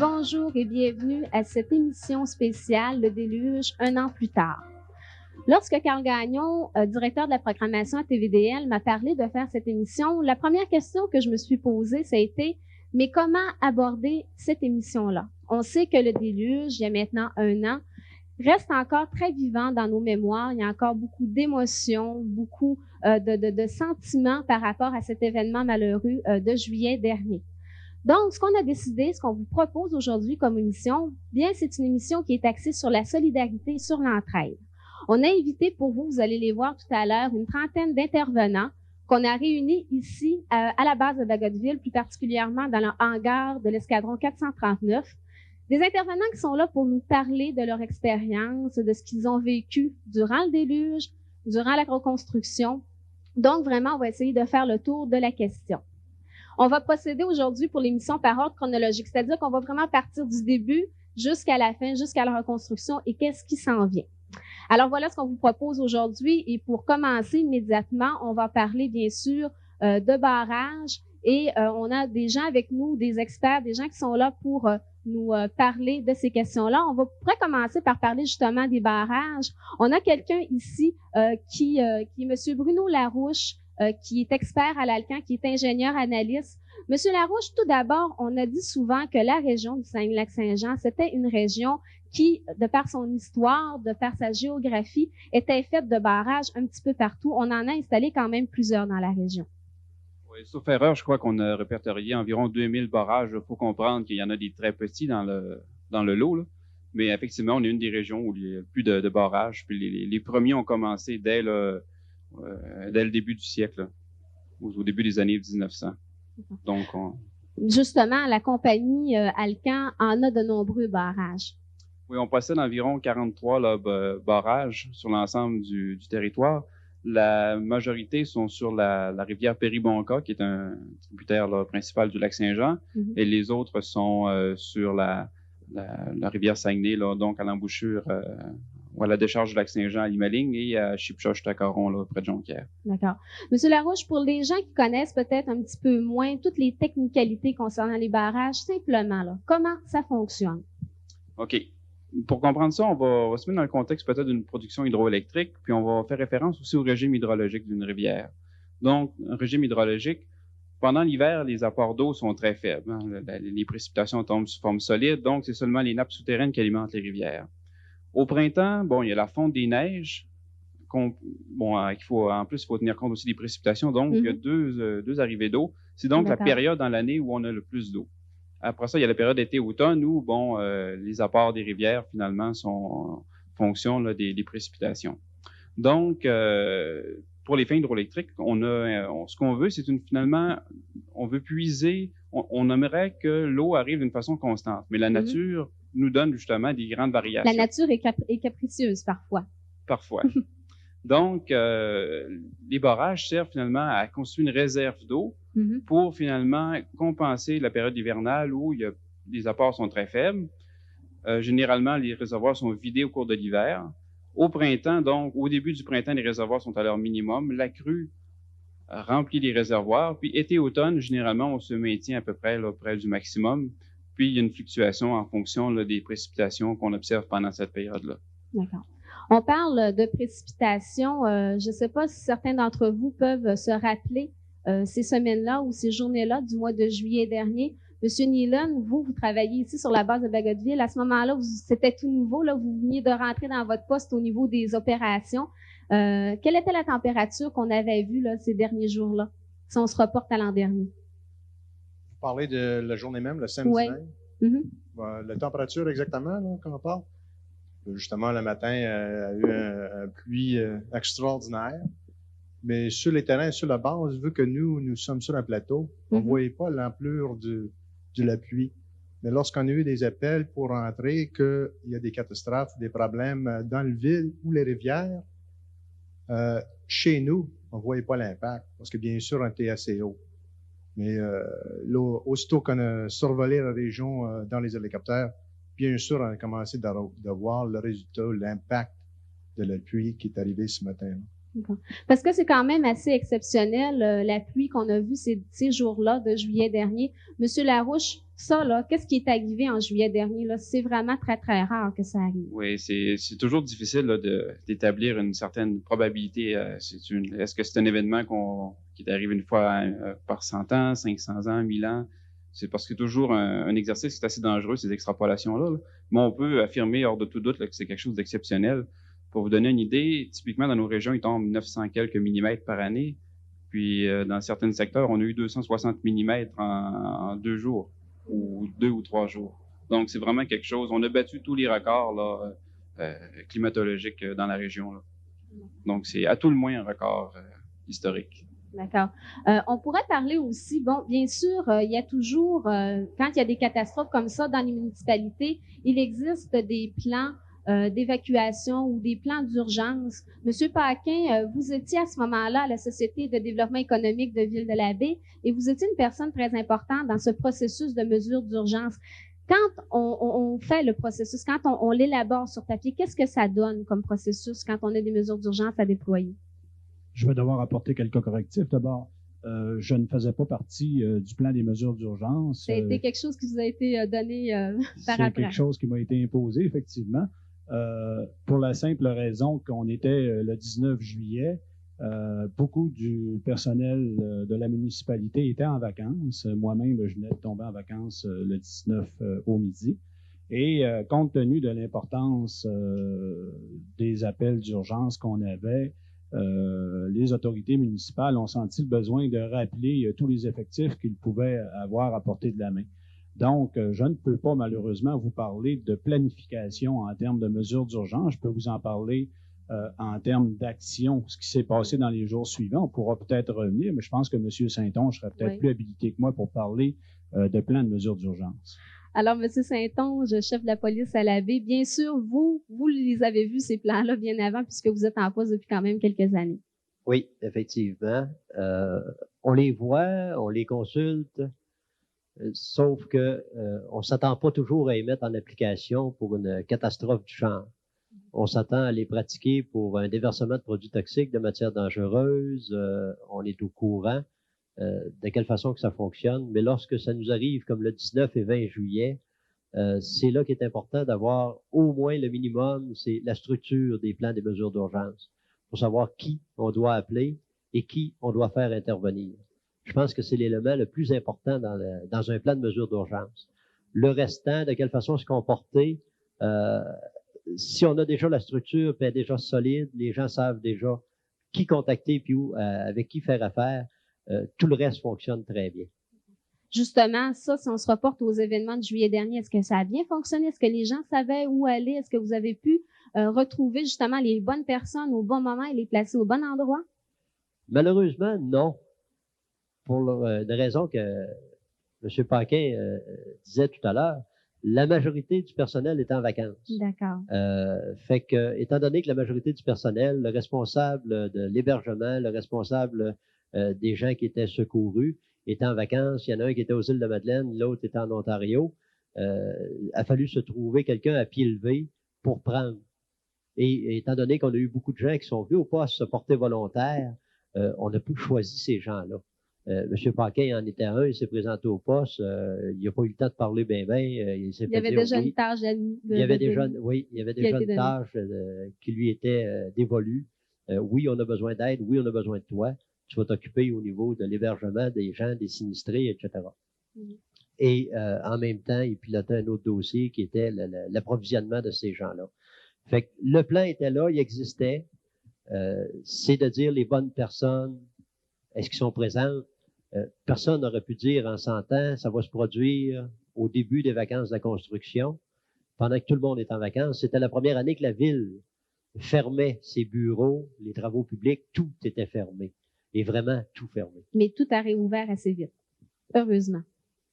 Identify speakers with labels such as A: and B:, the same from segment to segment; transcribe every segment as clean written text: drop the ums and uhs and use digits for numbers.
A: Bonjour et bienvenue à cette émission spéciale Le Déluge, un an plus tard. Lorsque Carl Gagnon, directeur de la programmation à TVDL, m'a parlé de faire cette émission, la première question que je me suis posée, ça a été « Mais comment aborder cette émission-là? » On sait que Le Déluge, il y a maintenant un an, reste encore très vivant dans nos mémoires. Il y a encore beaucoup d'émotions, beaucoup de sentiments par rapport à cet événement malheureux de juillet dernier. Donc, ce qu'on a décidé, ce qu'on vous propose aujourd'hui comme émission, bien, c'est une émission qui est axée sur la solidarité et sur l'entraide. On a invité pour vous, vous allez les voir tout à l'heure, une trentaine d'intervenants qu'on a réunis ici à la base de Bagotville, plus particulièrement dans le hangar de l'escadron 439. Des intervenants qui sont là pour nous parler de leur expérience, de ce qu'ils ont vécu durant le déluge, durant la reconstruction. Donc, vraiment, on va essayer de faire le tour de la question. On va procéder aujourd'hui pour l'émission par ordre chronologique, c'est-à-dire qu'on va vraiment partir du début jusqu'à la fin, jusqu'à la reconstruction et qu'est-ce qui s'en vient. Alors voilà ce qu'on vous propose aujourd'hui et pour commencer immédiatement, on va parler bien sûr de barrages et on a des gens avec nous, des experts, des gens qui sont là pour nous parler de ces questions-là. On pourrait commencer par parler justement des barrages. On a quelqu'un ici qui est M. Bruno Larouche, qui est expert à l'Alcan, qui est ingénieur analyste. Monsieur Larouche, tout d'abord, on a dit souvent que la région du Saguenay-Lac-Saint-Jean, c'était une région qui, de par son histoire, de par sa géographie, était faite de barrages un petit peu partout. On en a installé quand même plusieurs dans la région.
B: Oui, sauf erreur, je crois qu'on a répertorié environ 2000 barrages. Il faut comprendre qu'il y en a des très petits dans le lot, là. Mais effectivement, on est une des régions où il y a plus de barrages. Puis les premiers ont commencé dès le début du siècle, là, au début des années 1900. Donc,
A: justement, la compagnie Alcan en a de nombreux barrages.
B: Oui, on possède environ 43 barrages sur l'ensemble du territoire. La majorité sont sur la rivière Péribonka, qui est un tributaire là, principal du lac Saint-Jean, et les autres sont sur la rivière Saguenay, là, donc à l'embouchure ou à la décharge du lac Saint-Jean à Limaline et à Chipchoge-Tacaron, là, près de Jonquière.
A: D'accord. Monsieur Larouche, pour les gens qui connaissent peut-être un petit peu moins toutes les technicalités concernant les barrages, simplement, là, comment ça fonctionne?
B: OK. Pour comprendre ça, on va se mettre dans le contexte peut-être d'une production hydroélectrique, puis on va faire référence aussi au régime hydrologique d'une rivière. Donc, un régime hydrologique, pendant l'hiver, les apports d'eau sont très faibles, hein. Les précipitations tombent sous forme solide, donc c'est seulement les nappes souterraines qui alimentent les rivières. Au printemps, bon, il y a la fonte des neiges, il faut tenir compte aussi des précipitations, donc il y a deux arrivées d'eau. C'est donc la période dans l'année où on a le plus d'eau. Après ça, il y a la période été-automne où, les apports des rivières, finalement, sont en fonction là, des précipitations. Donc, pour les fins hydroélectriques, ce qu'on veut, c'est finalement, on veut puiser, on aimerait que l'eau arrive d'une façon constante. Mais la nature nous donne justement des grandes variations.
A: La nature est capricieuse parfois.
B: Parfois. Donc, les barrages servent finalement à construire une réserve d'eau pour finalement compenser la période hivernale où les apports sont très faibles. Généralement, les réservoirs sont vidés au cours de l'hiver. Au printemps, donc, au début du printemps, les réservoirs sont à leur minimum. La crue remplit les réservoirs. Puis, été-automne, généralement, on se maintient à peu près là, près du maximum. Puis, il y a une fluctuation en fonction là, des précipitations qu'on observe pendant cette période-là.
A: D'accord. On parle de précipitations. Je ne sais pas si certains d'entre vous peuvent se rappeler ces semaines-là ou ces journées-là du mois de juillet dernier. Monsieur Nealon, vous travaillez ici sur la base de Bagotville. À ce moment-là, c'était tout nouveau. Là, vous veniez de rentrer dans votre poste au niveau des opérations. Quelle était la température qu'on avait vue là, ces derniers jours-là, si on se reporte à l'an dernier?
C: Vous parlez de la journée même, le samedi même? La température exactement, là, quand on parle? Justement, le matin, il y a eu une pluie extraordinaire. Mais sur les terrains, sur la base, vu que nous sommes sur un plateau, on ne voyait pas l'ampleur de la pluie. Mais lorsqu'on a eu des appels pour rentrer, qu'il y a des catastrophes, des problèmes dans le ville ou les rivières, chez nous, on ne voyait pas l'impact. Parce que bien sûr, on était assez haut. Mais aussitôt qu'on a survolé la région dans les hélicoptères, bien sûr, on a commencé de voir le résultat, l'impact de la pluie qui est arrivée ce matin.
A: Parce que c'est quand même assez exceptionnel, la pluie qu'on a vue ces jours-là de juillet dernier. Monsieur Larouche, ça, là, qu'est-ce qui est arrivé en juillet dernier? Là? C'est vraiment très, très rare que ça arrive.
B: Oui, c'est toujours difficile là, d'établir une certaine probabilité. Est-ce que c'est un événement qui est arrivé une fois par 100 ans, 500 ans, 1000 ans? C'est parce que c'est toujours un exercice qui est assez dangereux, ces extrapolations-là. Là. Mais on peut affirmer hors de tout doute là, que c'est quelque chose d'exceptionnel. Pour vous donner une idée, typiquement dans nos régions, il tombe 900 quelques millimètres par année. Puis dans certains secteurs, on a eu 260 millimètres en 2 jours, ou 2 ou 3 jours. Donc c'est vraiment quelque chose. On a battu tous les records là, climatologiques dans la région. Là. Donc c'est à tout le moins un record historique.
A: D'accord. On pourrait parler aussi, bon, bien sûr, il y a toujours, quand il y a des catastrophes comme ça dans les municipalités, il existe des plans d'évacuation ou des plans d'urgence. Monsieur Paquin, vous étiez à ce moment-là à la Société de développement économique de Ville-de-la-Baie et vous étiez une personne très importante dans ce processus de mesures d'urgence. Quand on fait le processus, quand on l'élabore sur papier, qu'est-ce que ça donne comme processus quand on a des mesures d'urgence à déployer?
D: Je vais devoir apporter quelques correctifs. D'abord, je ne faisais pas partie du plan des mesures d'urgence.
A: Ça a été quelque chose qui vous a été donné par après.
D: C'est quelque chose qui m'a été imposé, effectivement. Pour la simple raison qu'on était le 19 juillet, beaucoup du personnel de la municipalité était en vacances. Moi-même, je venais de tomber en vacances le 19 au midi. Et compte tenu de l'importance des appels d'urgence qu'on avait, les autorités municipales ont senti le besoin de rappeler tous les effectifs qu'ils pouvaient avoir à portée de la main. Donc, je ne peux pas malheureusement vous parler de planification en termes de mesures d'urgence. Je peux vous en parler en termes d'action, ce qui s'est passé dans les jours suivants. On pourra peut-être revenir, mais je pense que M. Saint-Onge serait peut-être plus habilité que moi pour parler de plans de mesures d'urgence.
A: Alors, M. Saint-Onge, chef de la police à la baie, bien sûr, vous les avez vus, ces plans-là, bien avant, puisque vous êtes en poste depuis quand même quelques années.
E: Oui, effectivement. On les voit, on les consulte, sauf que on s'attend pas toujours à les mettre en application pour une catastrophe du genre. On s'attend à les pratiquer pour un déversement de produits toxiques, de matières dangereuses. On est au courant de quelle façon que ça fonctionne. Mais lorsque ça nous arrive, comme le 19 et 20 juillet, c'est là qu'il est important d'avoir au moins le minimum, c'est la structure des plans des mesures d'urgence, pour savoir qui on doit appeler et qui on doit faire intervenir. Je pense que c'est l'élément le plus important dans un plan de mesures d'urgence. Le restant, de quelle façon se comporter, si on a déjà la structure, puis elle est déjà solide, les gens savent déjà qui contacter, puis où, avec qui faire affaire, tout le reste fonctionne très bien.
A: Justement, ça, si on se reporte aux événements de juillet dernier, est-ce que ça a bien fonctionné? Est-ce que les gens savaient où aller? Est-ce que vous avez pu retrouver justement les bonnes personnes au bon moment et les placer au bon endroit?
E: Malheureusement, non. Pour des raisons que M. Paquin disait tout à l'heure, la majorité du personnel est en vacances.
A: D'accord.
E: Fait que, étant donné que la majorité du personnel, le responsable de l'hébergement, le responsable des gens qui étaient secourus, était en vacances. Il y en a un qui était aux îles de Madeleine, l'autre était en Ontario. A fallu se trouver quelqu'un à pied levé pour prendre. Et étant donné qu'on a eu beaucoup de gens qui sont venus au poste se porter volontaires, on a pu choisir ces gens-là. M. Paquin en était un, il s'est présenté au poste, il n'a pas eu le temps de parler bien.
A: Il y avait déjà une tâche
E: il y avait déjà une tâche qui lui était dévolue. Oui, on a besoin d'aide, oui, on a besoin de toi. Tu vas t'occuper au niveau de l'hébergement des gens, des sinistrés, etc. Et en même temps, il pilotait un autre dossier qui était l'approvisionnement de ces gens-là. Fait que le plan était là, il existait. C'est de dire les bonnes personnes, est-ce qu'ils sont présentes? Personne n'aurait pu dire en 100 ans, ça va se produire au début des vacances de la construction, pendant que tout le monde est en vacances. C'était la première année que la ville fermait ses bureaux, les travaux publics, tout était fermé. Et vraiment tout fermé.
A: Mais tout a réouvert assez vite, heureusement.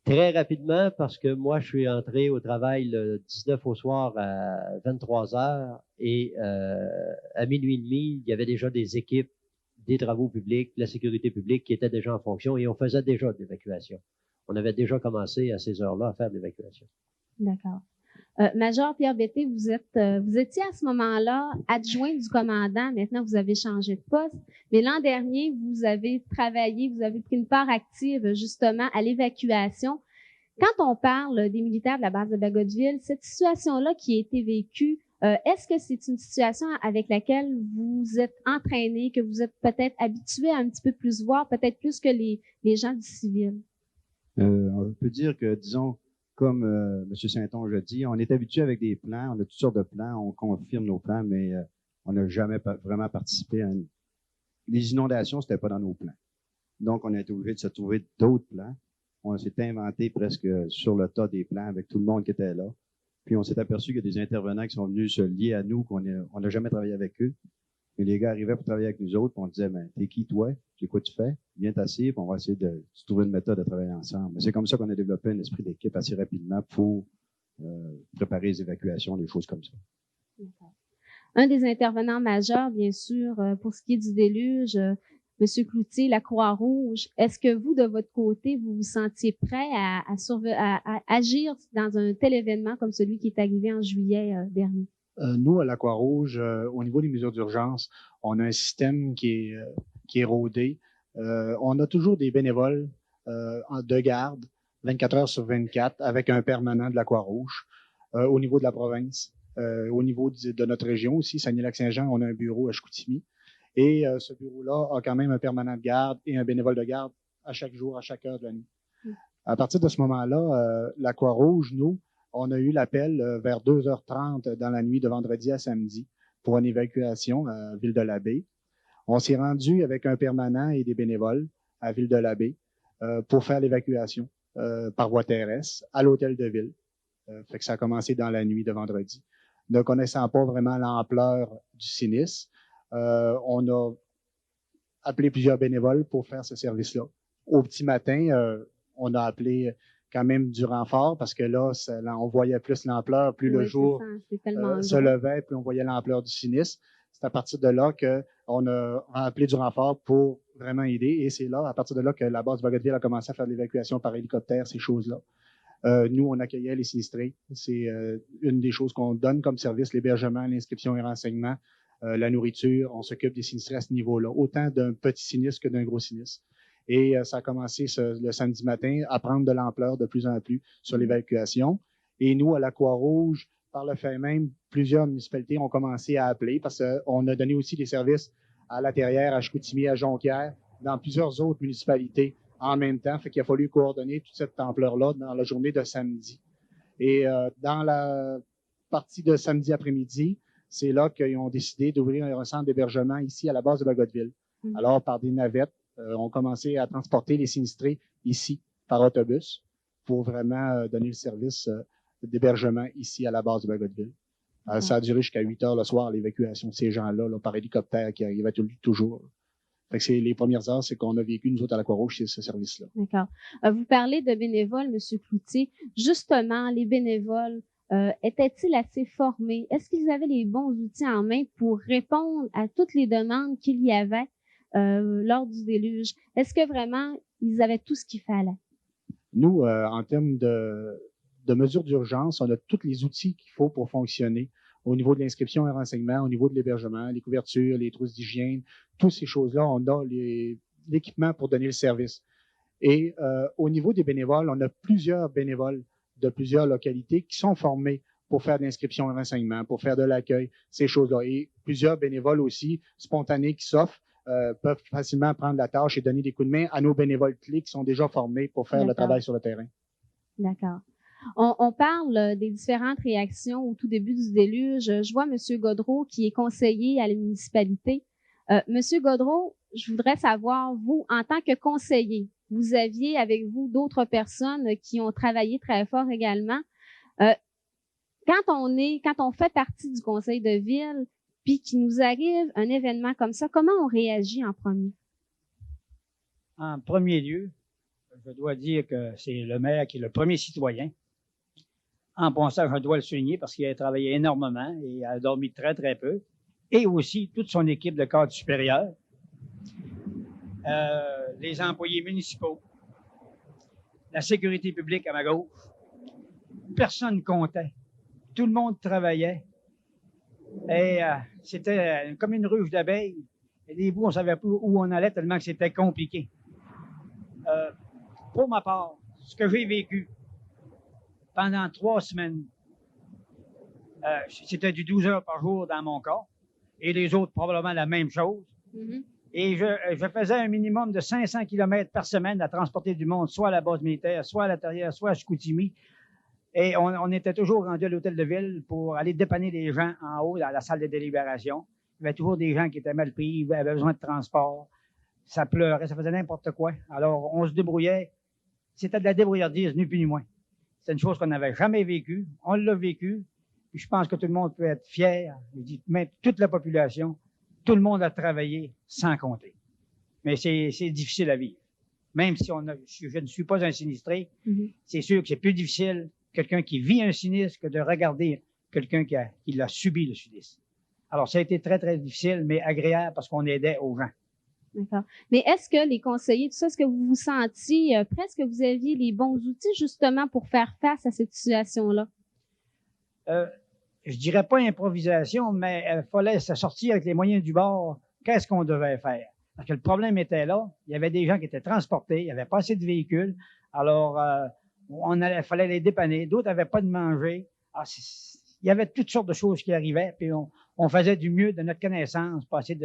E: Très rapidement, parce que moi, je suis entré au travail le 19 au soir à 23 heures et à minuit et demi, il y avait déjà des équipes des travaux publics, de la sécurité publique qui étaient déjà en fonction et on faisait déjà de l'évacuation. On avait déjà commencé à ces heures-là à faire de l'évacuation.
A: D'accord. Major Pierre Bété, vous étiez à ce moment-là adjoint du commandant. Maintenant, vous avez changé de poste. Mais l'an dernier, vous avez travaillé, vous avez pris une part active justement à l'évacuation. Quand on parle des militaires de la base de Bagotville, cette situation-là qui a été vécue, est-ce que c'est une situation avec laquelle vous êtes entraîné, que vous êtes peut-être habitué à un petit peu plus voir, peut-être plus que les gens du civil?
F: On peut dire que, disons, comme M. Saint-Onge a dit, on est habitué avec des plans, on a toutes sortes de plans, on confirme nos plans, mais on n'a jamais vraiment participé à Les inondations, c'était pas dans nos plans. Donc, on a été obligé de se trouver d'autres plans. On s'est inventé presque sur le tas des plans avec tout le monde qui était là. Puis, on s'est aperçu qu'il y a des intervenants qui sont venus se lier à nous, qu'on n'a jamais travaillé avec eux. Mais les gars arrivaient pour travailler avec nous autres, puis on disait, ben, t'es qui, toi? C'est quoi tu fais? Viens t'asseoir, puis on va essayer de trouver une méthode de travailler ensemble. Mais c'est comme ça qu'on a développé un esprit d'équipe assez rapidement pour préparer les évacuations, des choses comme ça.
A: Un des intervenants majeurs, bien sûr, pour ce qui est du déluge, M. Cloutier, la Croix-Rouge, est-ce que vous, de votre côté, vous vous sentiez prêt à agir dans un tel événement comme celui qui est arrivé en juillet dernier?
G: Nous, à la Croix-Rouge, au niveau des mesures d'urgence, on a un système qui est rodé. On a toujours des bénévoles de garde, 24 heures sur 24, avec un permanent de la Croix-Rouge. Au niveau de la province, au niveau de notre région aussi, Saguenay-Lac-Saint-Jean, on a un bureau à Chicoutimi. Et ce bureau-là a quand même un permanent de garde et un bénévole de garde à chaque jour, à chaque heure de la nuit. À partir de ce moment-là, la Croix-Rouge, nous, on a eu l'appel vers 2h30 dans la nuit de vendredi à samedi pour une évacuation à Ville-de-la-Baie. On s'est rendu avec un permanent et des bénévoles à Ville-de-la-Baie pour faire l'évacuation par voie terrestre à l'hôtel de ville. Fait que ça a commencé dans la nuit de vendredi. Ne connaissant pas vraiment l'ampleur du sinistre, on a appelé plusieurs bénévoles pour faire ce service-là. Au petit matin, on a appelé quand même du renfort parce que là, on voyait plus l'ampleur, plus le jour se levait, plus on voyait l'ampleur du sinistre. C'est à partir de là qu'on a appelé du renfort pour vraiment aider et c'est là, à partir de là, que la base de Bagotville a commencé à faire de l'évacuation par hélicoptère, ces choses-là. Nous, on accueillait les sinistrés. C'est une des choses qu'on donne comme service, l'hébergement, l'inscription et renseignement, la nourriture. On s'occupe des sinistrés à ce niveau-là, autant d'un petit sinistre que d'un gros sinistre. Et ça a commencé le samedi matin à prendre de l'ampleur de plus en plus sur l'évacuation. Et nous, à la Croix-Rouge, par le fait même, plusieurs municipalités ont commencé à appeler parce qu'on a donné aussi des services à La Terrière, à Chicoutimi, à Jonquière, dans plusieurs autres municipalités en même temps. Fait qu'il a fallu coordonner toute cette ampleur-là dans la journée de samedi. Et dans la partie de samedi après-midi, c'est là qu'ils ont décidé d'ouvrir un centre d'hébergement ici à la base de Bagotville. Alors, par des navettes, on commencé à transporter les sinistrés ici par autobus pour vraiment donner le service d'hébergement ici à la base de Bagotville. Ça a duré jusqu'à 8 heures le soir, l'évacuation de ces gens-là par hélicoptère qui arrivaient toujours. Fait que c'est les premières heures, c'est qu'on a vécu, nous autres, à la Croix-Rouge, c'est ce service-là.
A: D'accord. Vous parlez de bénévoles, M. Cloutier. Justement, les bénévoles, étaient-ils assez formés? Est-ce qu'ils avaient les bons outils en main pour répondre à toutes les demandes qu'il y avait lors du déluge? Est-ce que vraiment, ils avaient tout ce qu'il fallait?
G: Nous, en termes de mesures d'urgence, on a tous les outils qu'il faut pour fonctionner au niveau de l'inscription et renseignement, au niveau de l'hébergement, les couvertures, les trousses d'hygiène, toutes ces choses-là, on a l'équipement pour donner le service. Et au niveau des bénévoles, on a plusieurs bénévoles de plusieurs localités qui sont formés pour faire de l'inscription et renseignement, pour faire de l'accueil, ces choses-là. Et plusieurs bénévoles aussi, spontanés, qui s'offrent, peuvent facilement prendre la tâche et donner des coups de main à nos bénévoles clés qui sont déjà formés pour faire le travail sur le terrain.
A: D'accord. On parle des différentes réactions au tout début du déluge. Je vois M. Gaudreault qui est conseiller à la municipalité. M. Gaudreault, je voudrais savoir, vous, en tant que conseiller, vous aviez avec vous d'autres personnes qui ont travaillé très fort également. Quand on fait partie du conseil de ville, puis qu'il nous arrive un événement comme ça, comment on réagit en premier?
H: En premier lieu, je dois dire que c'est le maire qui est le premier citoyen. En passant, je dois le souligner parce qu'il a travaillé énormément et a dormi très, très peu. Et aussi toute son équipe de cadres supérieurs, les employés municipaux, la sécurité publique à ma gauche. Personne ne comptait. tout le monde travaillait. Et c'était comme une ruche d'abeilles. Et des bouts, on ne savait pas où on allait tellement que c'était compliqué. Pour ma part, ce que j'ai vécu pendant 3 semaines, c'était du 12 heures par jour dans mon cas. Et les autres, probablement la même chose. Mm-hmm. Et je faisais un minimum de 500 km par semaine à transporter du monde, soit à la base militaire, soit à l'intérieur, soit à Chicoutimi. Et on était toujours rendu à l'hôtel de ville pour aller dépanner des gens en haut, dans la salle de délibération. Il y avait toujours des gens qui étaient mal pris, ils avaient besoin de transport. Ça pleurait, ça faisait n'importe quoi. Alors, on se débrouillait. C'était de la débrouillardise, ni plus ni moins. C'est une chose qu'on n'avait jamais vécue. On l'a vécu. Puis je pense que tout le monde peut être fier. Je dis, même toute la population, tout le monde a travaillé sans compter. Mais c'est difficile à vivre. Même si je ne suis pas un sinistré, c'est sûr que c'est plus difficile quelqu'un qui vit un sinistre que de regarder quelqu'un qui l'a subi, le sinistre. Alors, ça a été très, très difficile, mais agréable parce qu'on aidait aux gens.
A: D'accord. Mais est-ce que les conseillers, tout ça, est-ce que vous vous sentiez presque que vous aviez les bons outils justement pour faire face à cette situation-là?
H: Je dirais pas improvisation, mais il fallait se sortir avec les moyens du bord. Qu'est-ce qu'on devait faire? Parce que le problème était là. Il y avait des gens qui étaient transportés. Il n'y avait pas assez de véhicules. Alors, il fallait les dépanner. D'autres n'avaient pas de manger. Alors, il y avait toutes sortes de choses qui arrivaient. Puis on faisait du mieux de notre connaissance pour essayer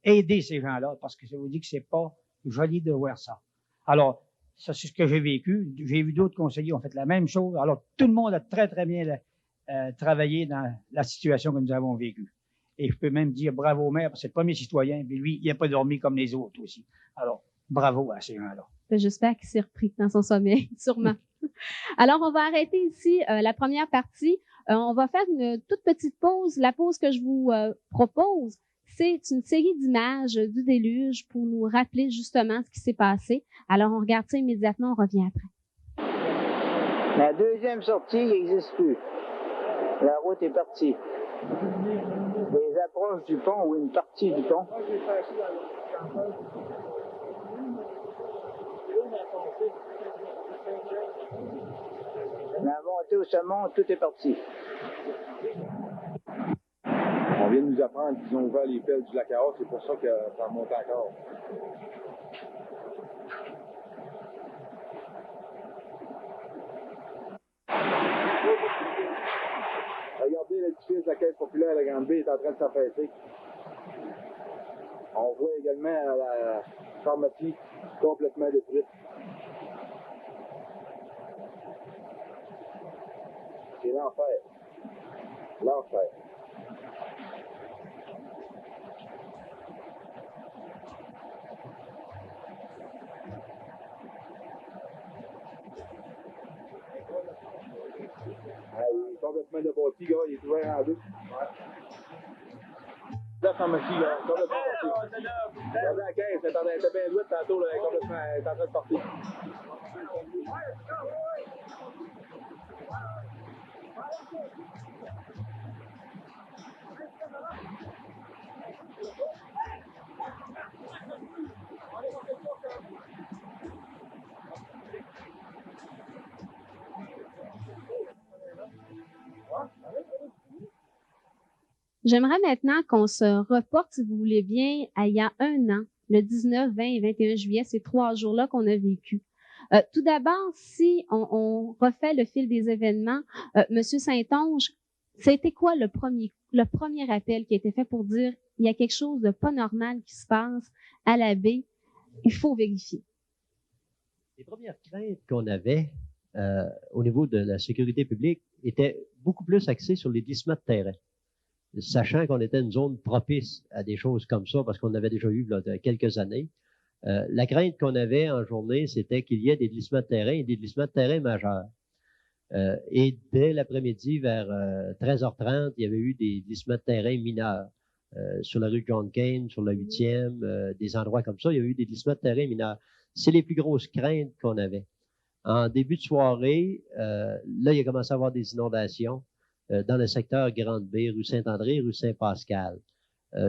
H: d'aider ces gens-là. Parce que je vous dis que c'est pas joli de voir ça. Alors, ça, c'est ce que j'ai vécu. J'ai vu d'autres conseillers qui ont fait la même chose. Alors, tout le monde a très, très bien travaillé dans la situation que nous avons vécue. Et je peux même dire bravo au maire, parce que c'est le premier citoyen, puis lui, il n'a pas dormi comme les autres aussi. Alors, bravo à ces gens-là.
A: J'espère qu'il s'est repris dans son sommeil, sûrement. Alors, on va arrêter ici la première partie. On va faire une toute petite pause. La pause que je vous propose, c'est une série d'images du déluge pour nous rappeler justement ce qui s'est passé. Alors, on regarde ça immédiatement, on revient après.
I: La deuxième sortie n'existe plus. La route est partie. Les approches du pont ou une partie du pont. La montée au sommet, tout est parti.
J: On vient de nous apprendre qu'ils ont ouvert les pelles du lac à Haute, c'est pour ça que ça remonte encore. Regardez l'édifice de la Caisse populaire de Grande-Bay est en train de s'affaisser. On voit également la pharmacie complètement détruite. C'est l'enfer. L'enfer. Il est complètement débattu, gars. Il est ouvert en deux. La pharmacie, là, complètement partie. Regardez la caisse, elle était bien douée tantôt, là, elle est en train de partir.
A: J'aimerais maintenant qu'on se reporte, si vous voulez bien, à il y a 1 an, le 19, 20 et 21 juillet, ces 3 jours-là qu'on a vécu. Tout d'abord, si on refait le fil des événements, Monsieur Saint-Onge, c'était quoi le premier appel qui a été fait pour dire il y a quelque chose de pas normal qui se passe à la baie, il faut vérifier?
E: Les premières craintes qu'on avait au niveau de la sécurité publique étaient beaucoup plus axées sur les glissements de terrain. Sachant qu'on était une zone propice à des choses comme ça, parce qu'on avait déjà eu là, quelques années, la crainte qu'on avait en journée, c'était qu'il y ait des glissements de terrain et des glissements de terrain majeurs. Et dès l'après-midi, vers 13h30, il y avait eu des glissements de terrain mineurs. Sur la rue John Kane, sur la 8e, des endroits comme ça, il y a eu des glissements de terrain mineurs. C'est les plus grosses craintes qu'on avait. En début de soirée, là, il a commencé à avoir des inondations dans le secteur Grande-Bay, rue Saint-André, rue Saint-Pascal.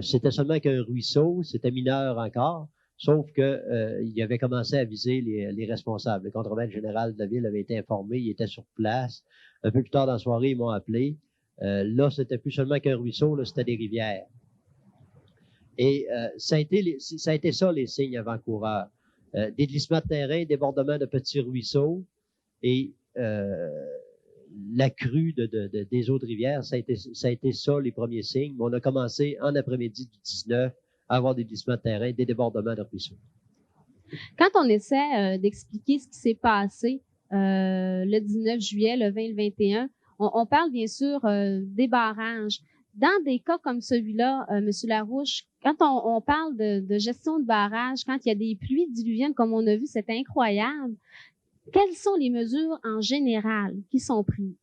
E: C'était seulement qu'un ruisseau, c'était mineur encore, sauf que il avait commencé à viser les responsables. Le contremaître général de la ville avait été informé, il était sur place. Un peu plus tard dans la soirée, ils m'ont appelé. Là, c'était plus seulement qu'un ruisseau, là, c'était des rivières. Et ça a été ça, les signes avant-coureurs. Des glissements de terrain, débordements de petits ruisseaux et la crue des eaux de rivière, ça a été ça, les premiers signes. Mais on a commencé en après-midi du 19 à avoir des glissements de terrain, des débordements de ruisseaux.
A: Quand on essaie d'expliquer ce qui s'est passé le 19 juillet, le 20 et le 21, on parle bien sûr des barrages. Dans des cas comme celui-là, M. Larouche, quand on parle de gestion de barrages, quand il y a des pluies diluviennes comme on a vu, c'est incroyable. Quelles sont les mesures en général qui sont prises?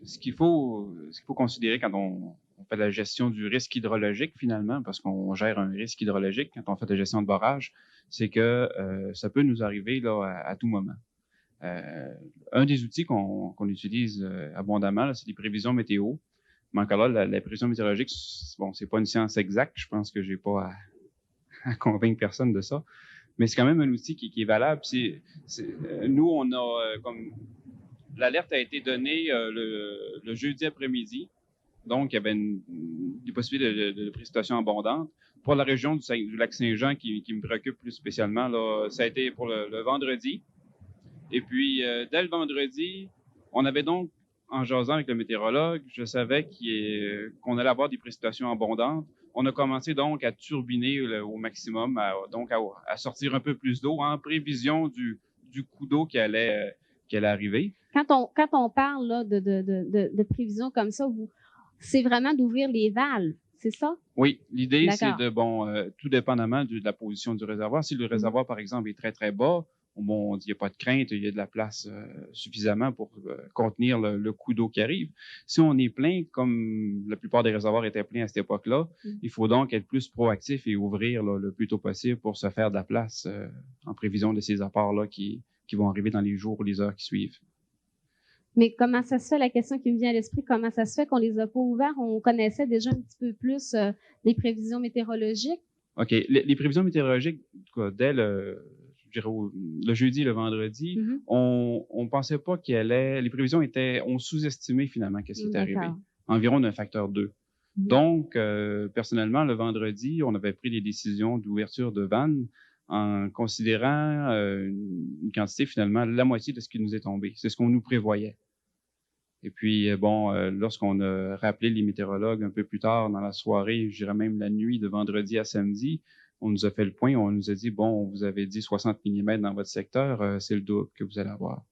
B: Ce qu'il faut considérer quand on fait la gestion du risque hydrologique, finalement, parce qu'on gère un risque hydrologique quand on fait la gestion de barrage, c'est que ça peut nous arriver là, à tout moment. Un des outils qu'on utilise abondamment, c'est les prévisions météo. Mais encore là, la prévision météorologique, bon, c'est pas une science exacte. Je pense que j'ai pas à convaincre personne de ça. Mais c'est quand même un outil qui est valable. Nous, on a comme l'alerte a été donnée le jeudi après-midi. Donc, il y avait des possibilités de précipitations abondantes. Pour la région du lac Saint-Jean, qui me préoccupe plus spécialement, là, ça a été pour le vendredi. Et puis, dès le vendredi, on avait donc, en jasant avec le météorologue, je savais qu'on allait avoir des précipitations abondantes. On a commencé donc à turbiner au maximum, à sortir un peu plus d'eau en prévision du coup d'eau qui allait arriver.
A: Quand on parle là, de prévision comme ça, c'est vraiment d'ouvrir les valves, c'est ça?
B: Oui, l'idée, c'est tout dépendamment de la position du réservoir. Si le réservoir, par exemple, est très, très bas, bon, il n'y a pas de crainte, il y a de la place suffisamment pour contenir le coup d'eau qui arrive. Si on est plein, comme la plupart des réservoirs étaient pleins à cette époque-là, il faut donc être plus proactif et ouvrir là, le plus tôt possible pour se faire de la place en prévision de ces apports-là qui vont arriver dans les jours ou les heures qui suivent.
A: Mais comment ça se fait, la question qui me vient à l'esprit, comment ça se fait qu'on les a pas ouverts? On connaissait déjà un petit peu plus les prévisions météorologiques? OK.
B: Les prévisions météorologiques, dès le jeudi et le vendredi, on pensait pas les prévisions on sous-estimait finalement ce qui était arrivé. Environ d'un facteur 2. Donc, personnellement, le vendredi, on avait pris des décisions d'ouverture de vannes en considérant une quantité finalement la moitié de ce qui nous est tombé. C'est ce qu'on nous prévoyait. Et puis, lorsqu'on a rappelé les météorologues un peu plus tard dans la soirée, je dirais même la nuit de vendredi à samedi, on nous a fait le point, on nous a dit, bon, vous avez dit 60 mm dans votre secteur, c'est le double que vous allez avoir.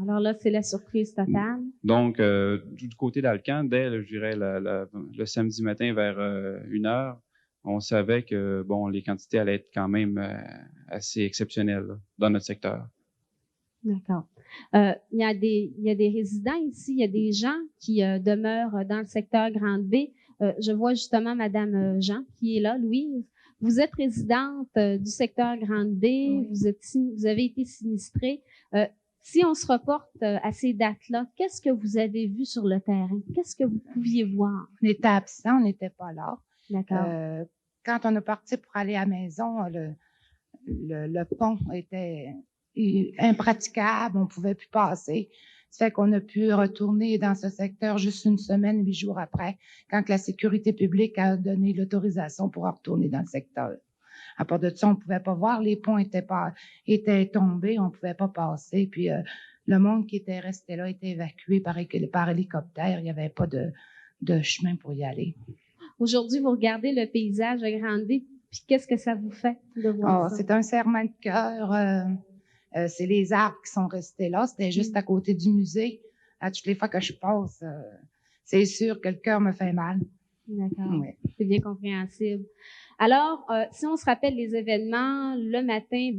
A: Alors là, c'est la surprise totale.
B: Donc, du côté d'Alcan, dès, je dirais, le samedi matin vers 1h, on savait que, les quantités allaient être quand même assez exceptionnelles là, dans notre secteur.
A: D'accord. Il y a des résidents ici, il y a des gens qui demeurent dans le secteur Grande-Baie. Je vois justement Madame Jean qui est là, Louise. Vous êtes résidente du secteur Grande-Baie, vous avez été sinistrée. Si on se reporte à ces dates-là, qu'est-ce que vous avez vu sur le terrain? Qu'est-ce que vous pouviez voir?
K: On était absents, on n'était pas là.
A: D'accord.
K: Quand on est parti pour aller à la maison, le pont était impraticable, on ne pouvait plus passer. Ça fait qu'on a pu retourner dans ce secteur juste une semaine, 8 jours après, quand la sécurité publique a donné l'autorisation pour retourner dans le secteur. À part de ça, on ne pouvait pas voir, les ponts étaient tombés, on ne pouvait pas passer. Puis le monde qui était resté là était évacué par hélicoptère. Il n'y avait pas de chemin pour y aller.
A: Aujourd'hui, vous regardez le paysage à Grande-Baie, puis qu'est-ce que ça vous fait de voir ça?
K: C'est un serrement de cœur. C'est les arbres qui sont restés là. C'était juste à côté du musée. À toutes les fois que je passe, c'est sûr que le cœur me fait mal.
A: D'accord. Ouais. C'est bien compréhensible. Alors, si on se rappelle les événements, le matin,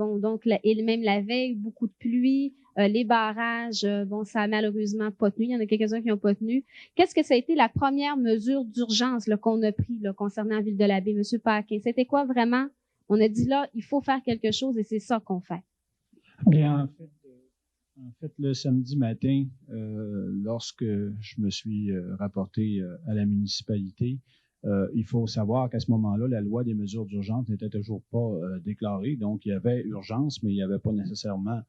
A: et même la veille, beaucoup de pluie, les barrages, ça a malheureusement pas tenu. Il y en a quelques-uns qui n'ont pas tenu. Qu'est-ce que ça a été la première mesure d'urgence qu'on a pris concernant Ville-de-la-Baie, M. Paquin? C'était quoi vraiment? On a dit là, il faut faire quelque chose et c'est ça qu'on fait.
D: Bien, en fait, le samedi matin, lorsque je me suis rapporté à la municipalité, il faut savoir qu'à ce moment-là, la loi des mesures d'urgence n'était toujours pas déclarée. Donc, il y avait urgence, mais il n'y avait pas nécessairement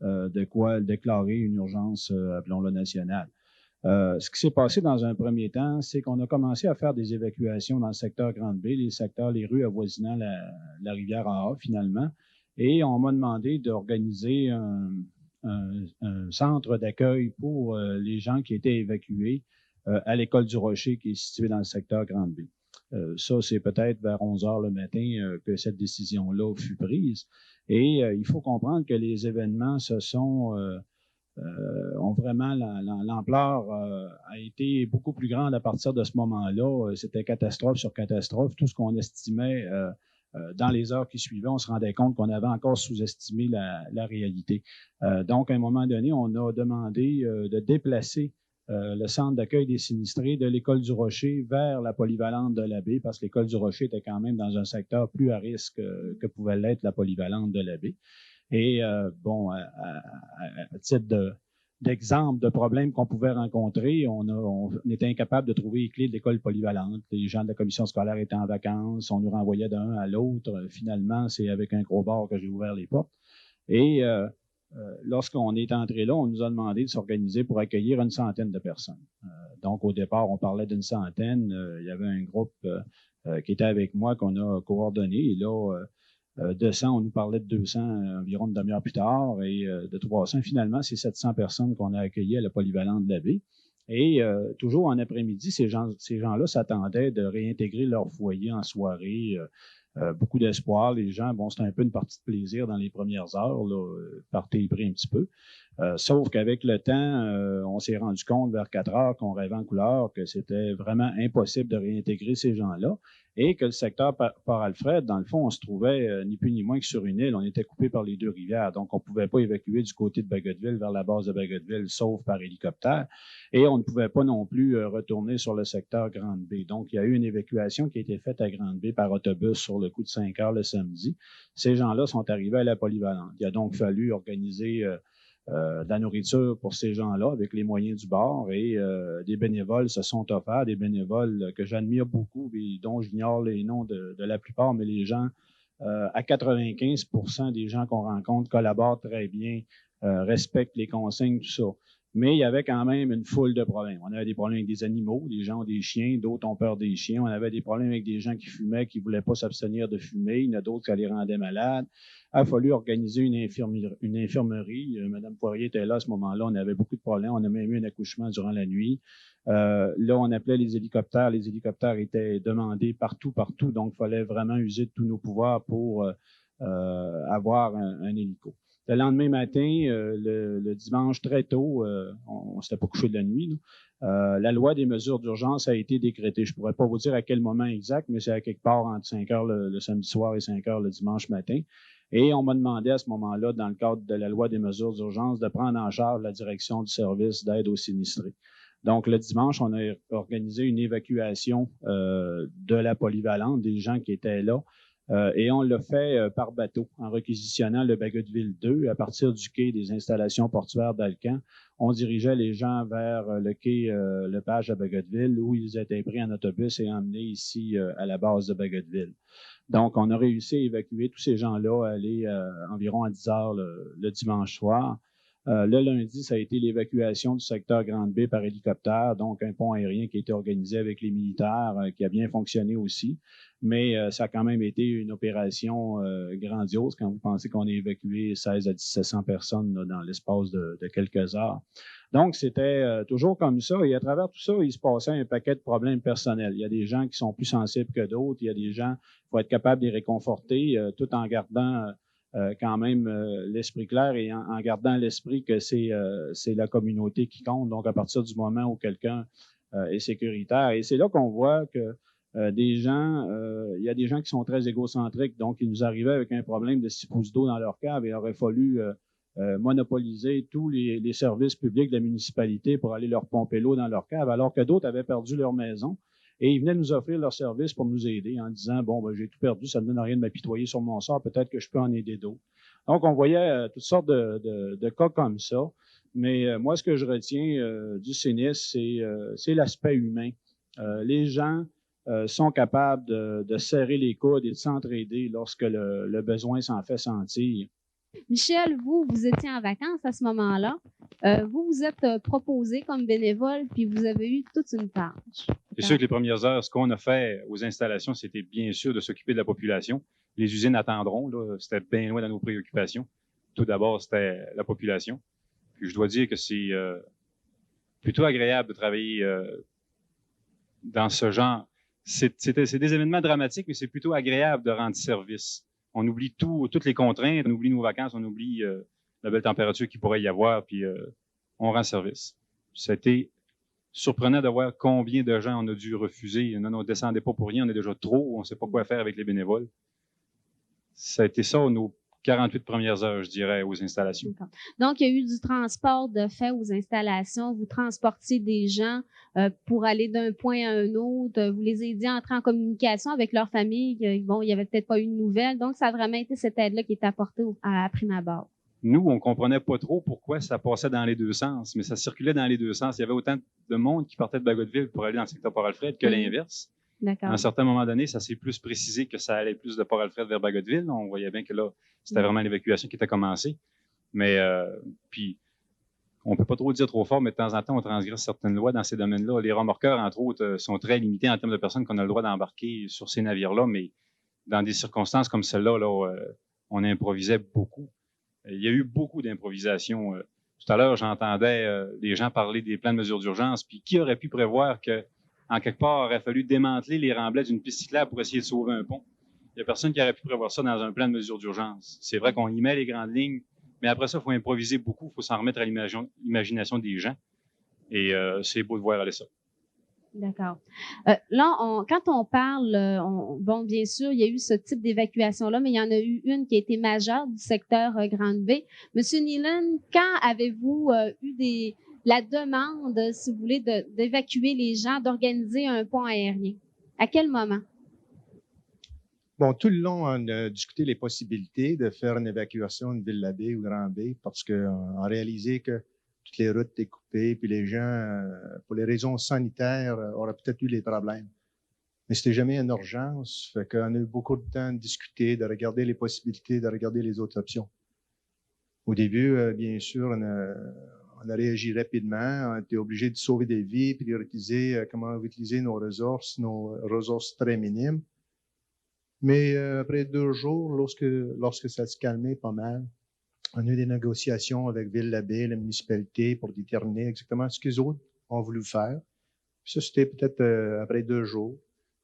D: de quoi déclarer une urgence, appelons-la nationale. Ce qui s'est passé dans un premier temps, c'est qu'on a commencé à faire des évacuations dans le secteur Grande-Baie, les rues avoisinant la rivière AA, finalement. Et on m'a demandé d'organiser un centre d'accueil pour les gens qui étaient évacués à l'École du Rocher, qui est située dans le secteur Grande-Baie. Ça, c'est peut-être vers 11 heures le matin que cette décision-là fut prise. Et il faut comprendre que les événements ont vraiment l'ampleur a été beaucoup plus grande à partir de ce moment-là. C'était catastrophe sur catastrophe. Tout ce qu'on estimait dans les heures qui suivaient, on se rendait compte qu'on avait encore sous-estimé la réalité. Donc, à un moment donné, on a demandé de déplacer le centre d'accueil des sinistrés de l'École du Rocher vers la polyvalente de la baie, parce que l'École du Rocher était quand même dans un secteur plus à risque que pouvait l'être la polyvalente de la baie. Et bon, à titre d'exemple de problèmes qu'on pouvait rencontrer, on était incapable de trouver les clés de l'école polyvalente. Les gens de la commission scolaire étaient en vacances, on nous renvoyait d'un à l'autre. Finalement, c'est avec un gros bord que j'ai ouvert les portes. Et lorsqu'on est entré là, on nous a demandé de s'organiser pour accueillir une centaine de personnes. Donc, au départ, on parlait d'une centaine. Il y avait un groupe qui était avec moi qu'on a coordonné. Et là, de 100, on nous parlait de 200 environ une demi-heure plus tard, et de 300. Finalement, c'est 700 personnes qu'on a accueillies à la polyvalente de la baie. Et toujours en après-midi, ces gens-là s'attendaient de réintégrer leur foyer en soirée. Beaucoup d'espoir. Les gens, bon, c'était un peu une partie de plaisir dans les premières heures, là, partez pris un petit peu. Sauf qu'avec le temps, on s'est rendu compte vers 4 heures qu'on rêvait en couleur, que c'était vraiment impossible de réintégrer ces gens-là et que le secteur Port-Alfred, dans le fond, on se trouvait ni plus ni moins que sur une île. On était coupé par les deux rivières, donc on ne pouvait pas évacuer du côté de Bagotville vers la base de Bagotville, sauf par hélicoptère. Et on ne pouvait pas non plus retourner sur le secteur Grande-Baie. Donc, il y a eu une évacuation qui a été faite à Grande-Baie par autobus sur le coup de 5 heures le samedi. Ces gens-là sont arrivés à la polyvalente. Il a donc fallu organiser de la nourriture pour ces gens-là avec les moyens du bord, et des bénévoles se sont offerts, des bénévoles que j'admire beaucoup et dont j'ignore les noms de la plupart, mais les gens, à 95% des gens qu'on rencontre collaborent très bien, respectent les consignes, tout ça. Mais il y avait quand même une foule de problèmes. On avait des problèmes avec des animaux, des gens ont des chiens, d'autres ont peur des chiens. On avait des problèmes avec des gens qui fumaient, qui ne voulaient pas s'abstenir de fumer. Il y en a d'autres qui les rendaient malades. Il a fallu organiser une infirmerie. Mme Poirier était là à ce moment-là. On avait beaucoup de problèmes. On a même eu un accouchement durant la nuit. Là, on appelait les hélicoptères. Les hélicoptères étaient demandés partout. Donc, il fallait vraiment user de tous nos pouvoirs pour avoir un hélico. Le lendemain matin, le dimanche très tôt, on ne s'était pas couché de la nuit, la loi des mesures d'urgence a été décrétée. Je ne pourrais pas vous dire à quel moment exact, mais c'est à quelque part entre 5 heures le samedi soir et 5 heures le dimanche matin. Et on m'a demandé à ce moment-là, dans le cadre de la loi des mesures d'urgence, de prendre en charge la direction du service d'aide aux sinistrés. Donc, le dimanche, on a organisé une évacuation de la polyvalente, des gens qui étaient là. Et on l'a fait par bateau, en réquisitionnant le Bagotville 2. À partir du quai des installations portuaires d'Alcan, on dirigeait les gens vers le quai Lepage à Bagotville, où ils étaient pris en autobus et emmenés ici à la base de Bagotville. Donc, on a réussi à évacuer tous ces gens-là, à aller environ à 10 heures le dimanche soir. Le lundi, ça a été l'évacuation du secteur Grande-Baie par hélicoptère, donc un pont aérien qui a été organisé avec les militaires, qui a bien fonctionné aussi. Mais ça a quand même été une opération grandiose quand vous pensez qu'on a évacué 16 à 1700 personnes là, dans l'espace de quelques heures. Donc, c'était toujours comme ça. Et à travers tout ça, il se passait un paquet de problèmes personnels. Il y a des gens qui sont plus sensibles que d'autres. Il y a des gens, il faut être capable de les réconforter tout en gardant quand même l'esprit clair et en gardant à l'esprit que c'est la communauté qui compte. Donc, à partir du moment où quelqu'un est sécuritaire. Et c'est là qu'on voit que des gens, il y a des gens qui sont très égocentriques. Donc, ils nous arrivaient avec un problème de 6 pouces d'eau dans leur cave et il aurait fallu monopoliser tous les services publics de la municipalité pour aller leur pomper l'eau dans leur cave, alors que d'autres avaient perdu leur maison. Et ils venaient nous offrir leur service pour nous aider en disant, bon, ben, j'ai tout perdu, ça ne me donne rien de m'apitoyer sur mon sort, peut-être que je peux en aider d'autres. Donc, on voyait toutes sortes de cas comme ça. Mais moi, ce que je retiens du sinistre, c'est l'aspect humain. Les gens sont capables de serrer les coudes et de s'entraider lorsque le besoin s'en fait sentir.
A: Michel, vous étiez en vacances à ce moment-là. vous vous êtes proposé comme bénévole, puis vous avez eu toute une tâche.
L: C'est sûr que les premières heures, ce qu'on a fait aux installations, c'était bien sûr de s'occuper de la population. Les usines attendront, là, c'était bien loin dans nos préoccupations. Tout d'abord, c'était la population. Puis je dois dire que c'est plutôt agréable de travailler dans ce genre. C'est des événements dramatiques, mais c'est plutôt agréable de rendre service. On oublie toutes les contraintes, on oublie nos vacances, on oublie la belle température qu'il pourrait y avoir, puis on rend service. C'était surprenant de voir combien de gens on a dû refuser. Non, on ne descendait pas pour rien, on est déjà trop, on ne sait pas quoi faire avec les bénévoles. Ça a été ça, nos 48 premières heures, je dirais, aux installations.
A: Donc, il y a eu du transport de fait aux installations. Vous transportiez des gens pour aller d'un point à un autre. Vous les aidiez à entrer en communication avec leur famille. Bon, il n'y avait peut-être pas eu de nouvelles. Donc, ça a vraiment été cette aide-là qui est apportée à prime abord.
L: Nous, on comprenait pas trop pourquoi ça passait dans les deux sens, mais ça circulait dans les deux sens. Il y avait autant de monde qui partait de Bagotville pour aller dans le secteur Port-Alfred que l'inverse.
A: D'accord.
L: À un certain moment donné, ça s'est plus précisé que ça allait plus de Port-Alfred vers Bagotville. On voyait bien que là, c'était vraiment l'évacuation qui était commencée. Mais puis, on peut pas trop dire trop fort, mais de temps en temps, on transgresse certaines lois dans ces domaines-là. Les remorqueurs, entre autres, sont très limités en termes de personnes qu'on a le droit d'embarquer sur ces navires-là, mais dans des circonstances comme celle-là, on improvisait beaucoup. Il y a eu beaucoup d'improvisation. Tout à l'heure, j'entendais des gens parler des plans de mesures d'urgence, puis qui aurait pu prévoir que en quelque part, il aurait fallu démanteler les remblais d'une piste cyclable pour essayer de sauver un pont. Il n'y a personne qui aurait pu prévoir ça dans un plan de mesure d'urgence. C'est vrai qu'on y met les grandes lignes, mais après ça, il faut improviser beaucoup, il faut s'en remettre à l'imagination des gens. Et c'est beau de voir aller ça.
A: D'accord. Là, quand on parle, bon, bien sûr, il y a eu ce type d'évacuation-là, mais il y en a eu une qui a été majeure du secteur Grande-Baie. Monsieur Nealon, quand avez-vous eu la demande, si vous voulez, d'évacuer les gens, d'organiser un pont aérien? À quel moment?
C: Bon, tout le long, on a discuté les possibilités de faire une évacuation de Ville-la-Baie ou Grand-Baie parce qu'on a réalisé que toutes les routes étaient coupées, puis les gens, pour les raisons sanitaires, auraient peut-être eu les problèmes. Mais c'était jamais une urgence, fait qu'on a eu beaucoup de temps de discuter, de regarder les possibilités, de regarder les autres options. Au début, bien sûr, on a réagi rapidement, on était obligé de sauver des vies, prioriser comment utiliser nos ressources très minimes. Mais après 2 jours, lorsque ça se calmait pas mal, on a eu des négociations avec Ville-la-Baie, la municipalité, pour déterminer exactement ce qu'ils autres ont voulu faire. Puis ça, c'était peut-être après 2 jours.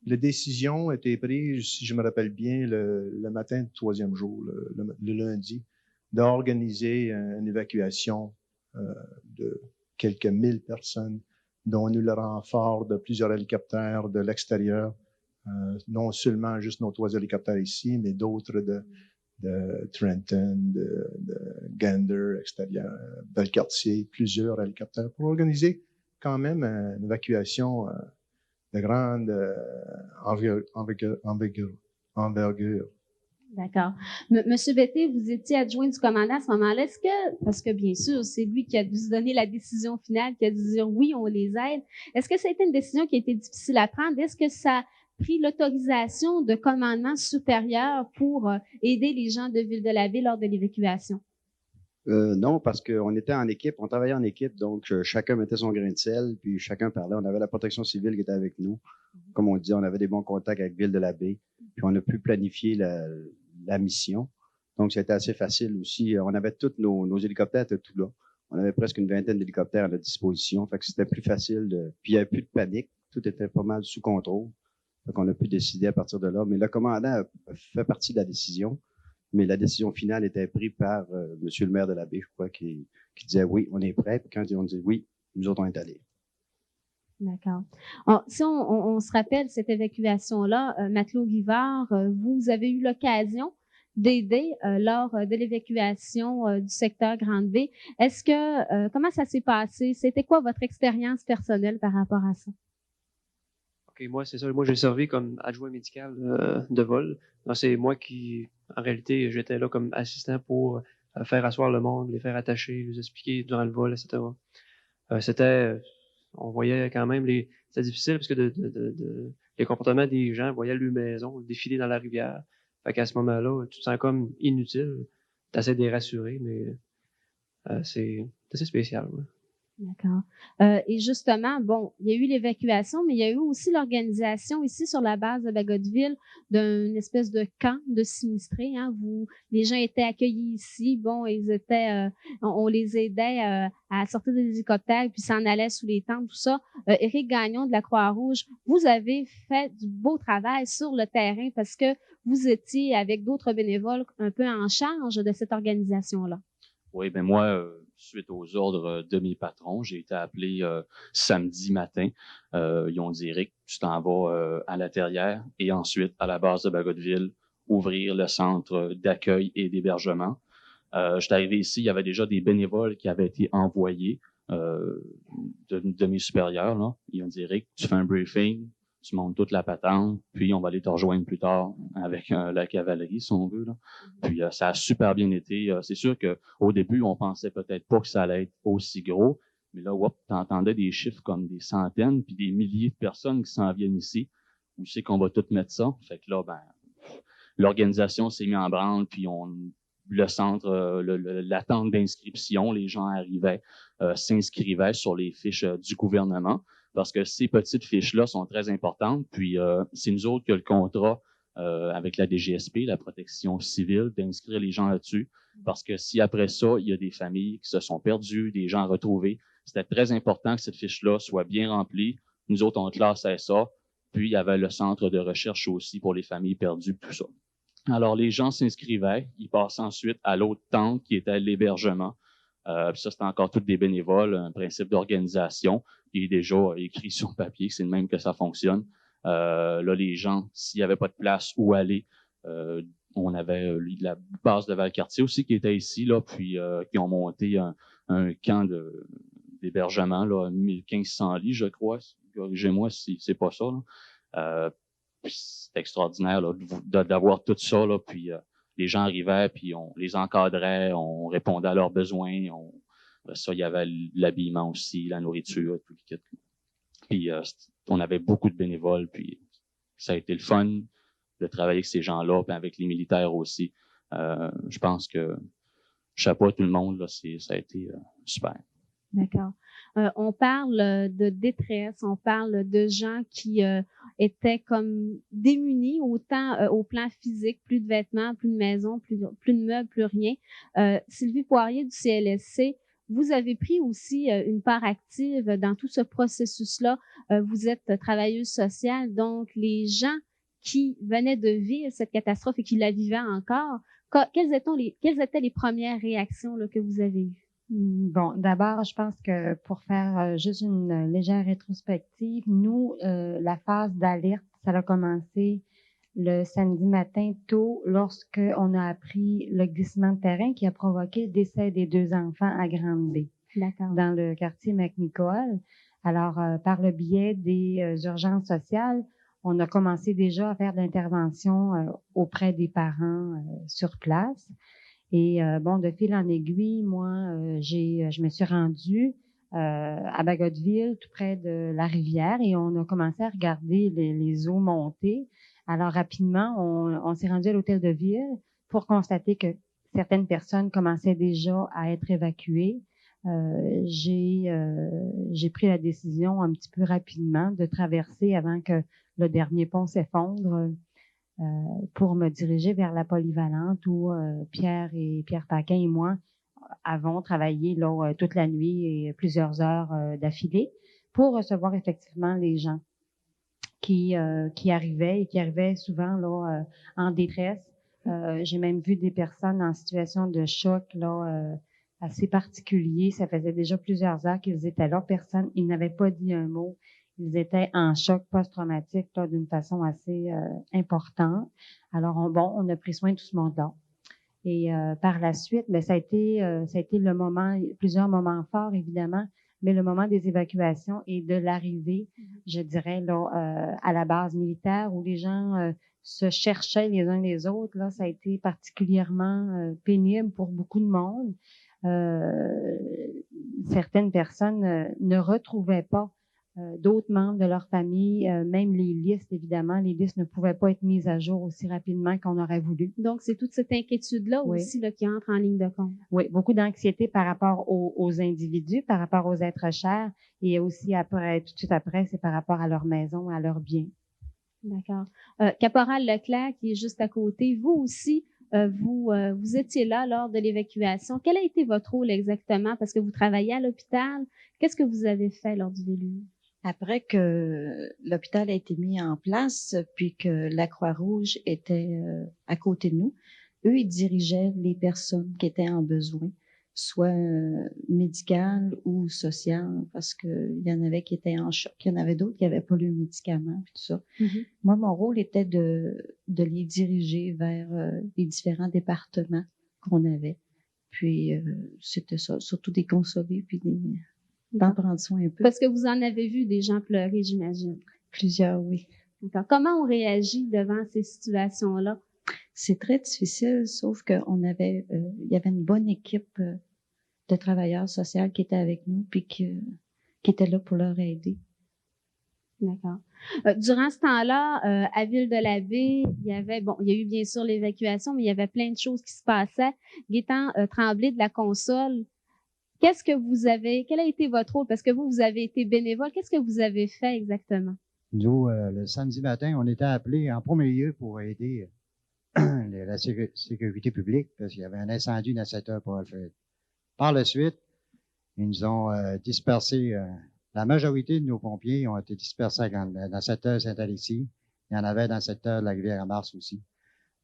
C: La décision a été prise, si je me rappelle bien, le matin du 3e jour, le lundi, d'organiser une évacuation de quelques 1000 personnes, dont on a eu le renfort de plusieurs hélicoptères de l'extérieur, non seulement juste nos 3 hélicoptères ici, mais d'autres de Trenton, de Gander, extérieur, Valcartier, plusieurs hélicoptères, pour organiser quand même une évacuation de grande envergure.
A: D'accord. Monsieur Betté, vous étiez adjoint du commandant à ce moment-là. Est-ce que, parce que bien sûr, c'est lui qui a dû se donner la décision finale, qui a dû dire oui, on les aide. Est-ce que ça a été une décision qui a été difficile à prendre? Est-ce que ça a pris l'autorisation de commandement supérieur pour aider les gens de Ville-de-la-Baie lors de l'évacuation?
F: Non, parce qu'on était en équipe, on travaillait en équipe, donc chacun mettait son grain de sel, puis chacun parlait. On avait la protection civile qui était avec nous. Comme on dit, on avait des bons contacts avec Ville-de-la-Baie, puis on a pu planifier la mission. Donc, c'était assez facile aussi. On avait tous nos hélicoptères, étaient tout là. On avait presque une vingtaine d'hélicoptères à notre disposition, fait que c'était plus facile. Puis il n'y avait plus de panique, tout était pas mal sous contrôle. Fait qu'on a pu décider à partir de là. Mais le commandant a fait partie de la décision. Mais la décision finale était prise par monsieur le maire de la baie, je crois, qui disait oui, on est prêt. Puis quand ils ont dit oui, nous autres on est allés.
A: D'accord. Si on se rappelle cette évacuation-là, Matelot Guivard, vous avez eu l'occasion d'aider lors de l'évacuation du secteur Grande-Baie. Est-ce que comment ça s'est passé? C'était quoi votre expérience personnelle par rapport à ça?
M: OK, moi, c'est ça. Moi, j'ai servi comme adjoint médical de vol. Donc, c'est moi qui, en réalité, j'étais là comme assistant pour faire asseoir le monde, les faire attacher, les expliquer durant le vol, etc. On voyait quand même c'était difficile parce que les comportements des gens, on voyait leur maison défiler dans la rivière. Fait qu'à ce moment-là, tu te sens comme inutile. Tu essaies de les rassurer, mais c'est assez spécial. Ouais.
A: D'accord. Et justement, bon, il y a eu l'évacuation, mais il y a eu aussi l'organisation ici sur la base de Bagotville d'une espèce de camp de sinistrés. Hein, les gens étaient accueillis ici. Bon, on les aidait à sortir des hélicoptères, puis s'en allaient sous les tentes, tout ça. Éric Gagnon de la Croix-Rouge, vous avez fait du beau travail sur le terrain parce que vous étiez avec d'autres bénévoles un peu en charge de cette organisation-là.
N: Oui, ben moi, suite aux ordres de mes patrons, j'ai été appelé samedi matin. Ils ont dit, Éric, tu t'en vas à la Terrière et ensuite à la base de Bagotville, ouvrir le centre d'accueil et d'hébergement. Je suis arrivé ici, il y avait déjà des bénévoles qui avaient été envoyés de mes supérieurs. Là. Ils ont dit, Éric, tu fais un briefing, tu montes toute la patente, puis on va aller te rejoindre plus tard avec la cavalerie, si on veut. Là. Puis ça a super bien été. C'est sûr qu'au début, on pensait peut-être pas que ça allait être aussi gros, mais là, tu entendais des chiffres comme des centaines, puis des milliers de personnes qui s'en viennent ici. Où c'est qu'on va tout mettre ça? Fait que là, l'organisation s'est mise en branle, puis le centre, l'attente d'inscription, les gens arrivaient, s'inscrivaient sur les fiches du gouvernement. Parce que ces petites fiches-là sont très importantes. Puis, c'est nous autres qui avons le contrat avec la DGSP, la protection civile, d'inscrire les gens là-dessus. Parce que si après ça, il y a des familles qui se sont perdues, des gens retrouvés, c'était très important que cette fiche-là soit bien remplie. Nous autres, on classait ça. Puis, il y avait le centre de recherche aussi pour les familles perdues, tout ça. Alors, les gens s'inscrivaient. Ils passaient ensuite à l'autre tente qui était l'hébergement. Puis ça, c'était encore tous des bénévoles, un principe d'organisation qui est déjà écrit sur papier, c'est le même que ça fonctionne. Là, les gens, s'il n'y avait pas de place où aller, on avait la base de Valcartier aussi qui était ici, là, puis qui ont monté un camp d'hébergement, là, 1500 lits, je crois. Corrigez-moi si c'est pas ça. Là. C'est extraordinaire là, d'avoir tout ça, là, puis les gens arrivaient, puis on les encadrait, on répondait à leurs besoins. Ça, il y avait l'habillement aussi, la nourriture, tout le kit. Puis on avait beaucoup de bénévoles, puis ça a été le fun de travailler avec ces gens-là, puis avec les militaires aussi. Je pense que chapeau à tout le monde, là, ça a été super.
A: D'accord. On parle de détresse, on parle de gens qui étaient comme démunis autant au plan physique, plus de vêtements, plus de maisons, plus de meubles, plus rien. Sylvie Poirier du CLSC, vous avez pris aussi une part active dans tout ce processus-là. Vous êtes travailleuse sociale, donc les gens qui venaient de vivre cette catastrophe et qui la vivaient encore, quelles étaient les premières réactions là, que vous avez eues?
O: Bon, d'abord, je pense que pour faire juste une légère rétrospective, nous, la phase d'alerte, ça a commencé le samedi matin tôt lorsqu'on a appris le glissement de terrain qui a provoqué le décès des 2 enfants à Grande-Bay, dans le quartier McNicol. Alors, par le biais des urgences sociales, on a commencé déjà à faire de l'intervention auprès des parents sur place. Et bon, de fil en aiguille, moi, je me suis rendue à Bagotville, tout près de la rivière, et on a commencé à regarder les eaux monter. Alors rapidement, on s'est rendu à l'hôtel de ville pour constater que certaines personnes commençaient déjà à être évacuées. J'ai pris la décision un petit peu rapidement de traverser avant que le dernier pont s'effondre. Pour me diriger vers la polyvalente où Pierre Paquin et moi avons travaillé là, toute la nuit et plusieurs heures d'affilée pour recevoir effectivement les gens qui arrivaient et qui arrivaient souvent là en détresse. J'ai même vu des personnes en situation de choc là assez particulier. Ça faisait déjà plusieurs heures qu'ils étaient là. Ils n'avaient pas dit un mot. Ils étaient en choc post-traumatique d'une façon assez importante. Alors, on a pris soin de tout ce monde-là. Et par la suite, ça a été le moment, plusieurs moments forts, évidemment, mais le moment des évacuations et de l'arrivée, je dirais, là, à la base militaire où les gens se cherchaient les uns les autres. Là, ça a été particulièrement pénible pour beaucoup de monde. Certaines personnes ne retrouvaient pas d'autres membres de leur famille, même les listes, évidemment. Les listes ne pouvaient pas être mises à jour aussi rapidement qu'on aurait voulu.
A: Donc, c'est toute cette inquiétude-là aussi là, qui entre en ligne de compte.
O: Oui, beaucoup d'anxiété par rapport aux individus, par rapport aux êtres chers, et aussi après, tout de suite après, c'est par rapport à leur maison, à leurs biens.
A: D'accord. Caporal Leclerc, qui est juste à côté, vous aussi, vous étiez là lors de l'évacuation. Quel a été votre rôle exactement? Parce que vous travaillez à l'hôpital. Qu'est-ce que vous avez fait lors du déluge?
P: Après que l'hôpital a été mis en place, puis que la Croix-Rouge était à côté de nous, eux, ils dirigeaient les personnes qui étaient en besoin, soit médicales ou sociales, parce qu'il y en avait qui étaient en choc, il y en avait d'autres qui n'avaient pas le médicament, puis tout ça.
A: Mm-hmm.
P: Moi, mon rôle était de les diriger vers les différents départements qu'on avait. Puis, c'était ça, surtout des consoler, puis d'en prendre soin un peu.
A: Parce que vous en avez vu des gens pleurer, j'imagine.
P: Plusieurs, oui.
A: D'accord. Comment on réagit devant ces situations-là?
P: C'est très difficile, sauf qu'on avait, il y avait une bonne équipe de travailleurs sociaux qui étaient avec nous, puis qui étaient là pour leur aider.
A: D'accord. Durant ce temps-là, à Ville-de-la-Baie, il y a eu bien sûr l'évacuation, mais il y avait plein de choses qui se passaient. Gaétan Tremblay de la console, quel a été votre rôle? Parce que vous avez été bénévole. Qu'est-ce que vous avez fait exactement?
Q: Nous, le samedi matin, on était appelés en premier lieu pour aider la sécurité publique parce qu'il y avait un incendie dans le secteur Port-Alfred. Par la suite, ils nous ont dispersés. La majorité de nos pompiers ont été dispersés dans le secteur Saint-Alexis. Il y en avait dans le secteur de la Rivière-à-Mars aussi.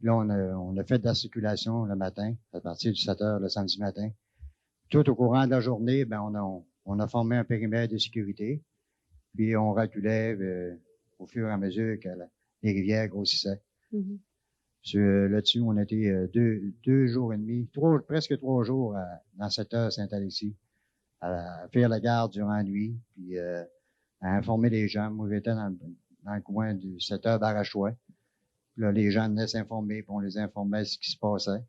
Q: Là, on a fait de la circulation le matin, à partir du 7 heures le samedi matin. Tout au courant de la journée, on a formé un périmètre de sécurité, puis on reculait au fur et à mesure que les rivières grossissaient.
A: Mm-hmm.
Q: Là-dessus, on a été 2 jours et demi, presque 3 jours dans le secteur Saint-Alexis, à faire la garde durant la nuit, puis à informer les gens. Moi, j'étais dans le coin du secteur Barachois. Là, les gens venaient s'informer, puis on les informait de ce qui se passait.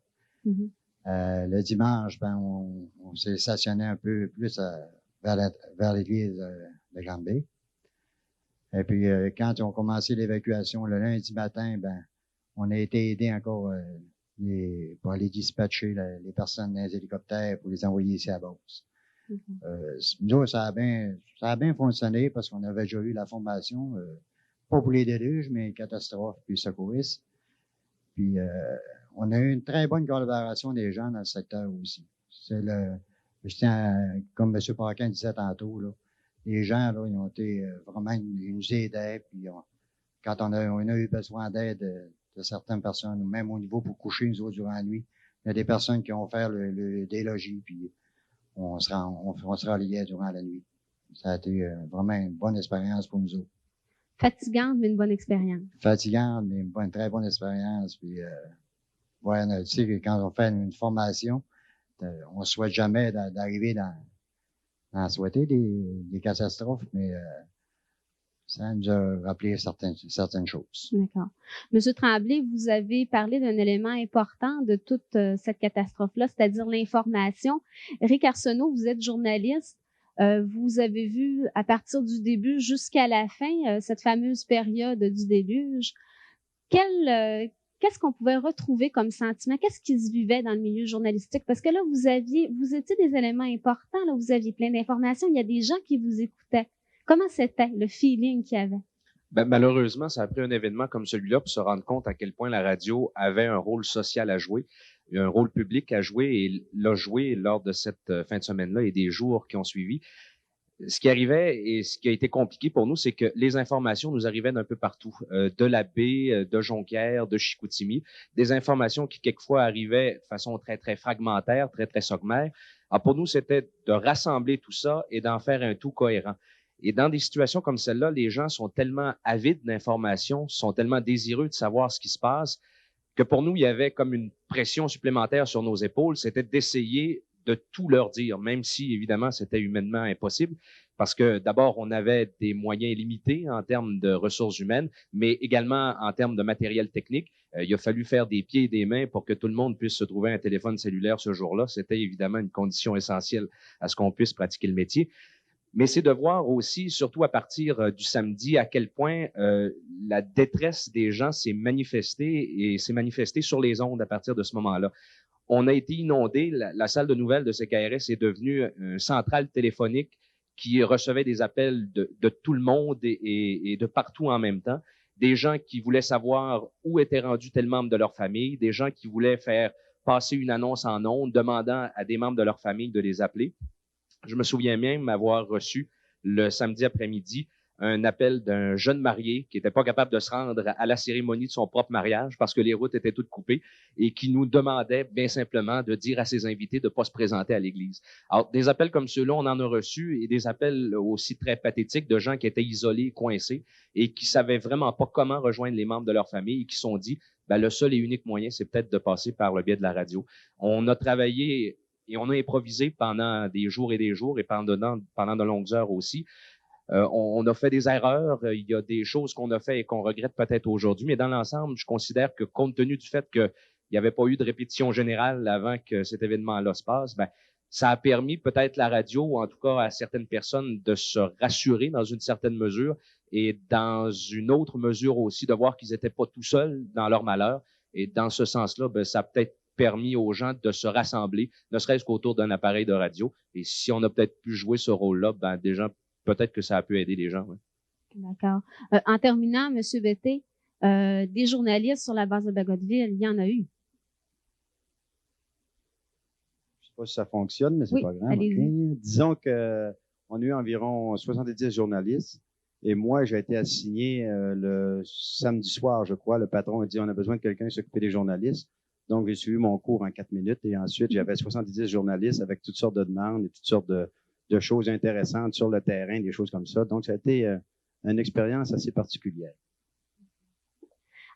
A: Mm-hmm.
Q: Le dimanche, on s'est stationné un peu plus vers l'église de Grande-Bay. Et puis, quand ils ont commencé l'évacuation le lundi matin, on a été aidé encore pour aller dispatcher les personnes dans les hélicoptères pour les envoyer ici à Beauce.
A: Mm-hmm.
Q: Nous, ça a bien fonctionné parce qu'on avait déjà eu la formation, pas pour les déluges, mais catastrophes puis secouristes. Puis, on a eu une très bonne collaboration des gens dans le secteur aussi. Je tiens comme M. Paquin disait tantôt, là, les gens, là, ils ont été vraiment, ils nous aidaient, puis quand on a eu besoin d'aide de certaines personnes, même au niveau pour coucher, nous autres, durant la nuit, il y a des personnes qui ont fait le délogis, puis on se relayait durant la nuit. Ça a été vraiment une bonne expérience pour nous autres.
A: Fatigante, mais une bonne expérience.
Q: Fatigante, mais une très bonne expérience. Puis, tu sais, que quand on fait une formation, on ne souhaite jamais d'arriver dans souhaiter des catastrophes, mais ça nous a rappelé certaines choses.
A: D'accord. Monsieur Tremblay, vous avez parlé d'un élément important de toute cette catastrophe-là, c'est-à-dire l'information. Éric Arsenault, vous êtes journaliste. Vous avez vu à partir du début jusqu'à la fin cette fameuse période du déluge. Qu'est-ce qu'on pouvait retrouver comme sentiment? Qu'est-ce qui se vivait dans le milieu journalistique? Parce que là, vous étiez des éléments importants, là, vous aviez plein d'informations, il y a des gens qui vous écoutaient. Comment c'était le feeling qu'il y avait?
R: Malheureusement, ça a pris un événement comme celui-là pour se rendre compte à quel point la radio avait un rôle social à jouer, un rôle public à jouer et l'a joué lors de cette fin de semaine-là et des jours qui ont suivi. Ce qui arrivait et ce qui a été compliqué pour nous, c'est que les informations nous arrivaient d'un peu partout, de la baie, de Jonquière, de Chicoutimi, des informations qui quelquefois arrivaient de façon très, très fragmentaire, très, très sommaire. Alors pour nous, c'était de rassembler tout ça et d'en faire un tout cohérent. Et dans des situations comme celle-là, les gens sont tellement avides d'informations, sont tellement désireux de savoir ce qui se passe, que pour nous, il y avait comme une pression supplémentaire sur nos épaules, c'était d'essayer de tout leur dire, même si, évidemment, c'était humainement impossible, parce que d'abord, on avait des moyens limités en termes de ressources humaines, mais également en termes de matériel technique. Il a fallu faire des pieds et des mains pour que tout le monde puisse se trouver un téléphone cellulaire ce jour-là. C'était évidemment une condition essentielle à ce qu'on puisse pratiquer le métier. Mais c'est de voir aussi, surtout à partir du samedi, à quel point la détresse des gens s'est manifestée sur les ondes à partir de ce moment-là. On a été inondé, la salle de nouvelles de CKRS est devenue une centrale téléphonique qui recevait des appels de tout le monde et de partout en même temps. Des gens qui voulaient savoir où était rendu tel membre de leur famille, des gens qui voulaient faire passer une annonce en ondes, demandant à des membres de leur famille de les appeler. Je me souviens même avoir reçu le samedi après-midi un appel d'un jeune marié qui n'était pas capable de se rendre à la cérémonie de son propre mariage parce que les routes étaient toutes coupées et qui nous demandait bien simplement de dire à ses invités de ne pas se présenter à l'église. Alors, des appels comme ceux-là, on en a reçu et des appels aussi très pathétiques de gens qui étaient isolés, coincés et qui savaient vraiment pas comment rejoindre les membres de leur famille et qui se sont dit, ben, le seul et unique moyen, c'est peut-être de passer par le biais de la radio. On a travaillé et on a improvisé pendant des jours et pendant de longues heures aussi. On a fait des erreurs, il y a des choses qu'on a fait et qu'on regrette peut-être aujourd'hui, mais dans l'ensemble, je considère que compte tenu du fait qu'il n'y avait pas eu de répétition générale avant que cet événement-là se passe, ben, ça a permis peut-être la radio, ou en tout cas à certaines personnes, de se rassurer dans une certaine mesure et dans une autre mesure aussi de voir qu'ils n'étaient pas tout seuls dans leur malheur. Et dans ce sens-là, ben, ça a peut-être permis aux gens de se rassembler, ne serait-ce qu'autour d'un appareil de radio. Et si on a peut-être pu jouer ce rôle-là, ben, des gens, peut-être que ça a pu aider les gens. Ouais.
A: D'accord. En terminant, M. Betté, des journalistes sur la base de Bagotville, il y en a eu.
F: Je ne sais pas si ça fonctionne, mais c'est
A: oui,
F: pas grave. Okay. Disons qu'on a eu environ 70 journalistes. Et moi, j'ai été assigné le samedi soir, je crois. Le patron a dit, on a besoin de quelqu'un qui s'occupe des journalistes. Donc, j'ai suivi mon cours en 4 minutes et ensuite, j'avais 70 journalistes avec toutes sortes de demandes et toutes sortes de choses intéressantes sur le terrain, des choses comme ça. Donc, ça a été une expérience assez particulière.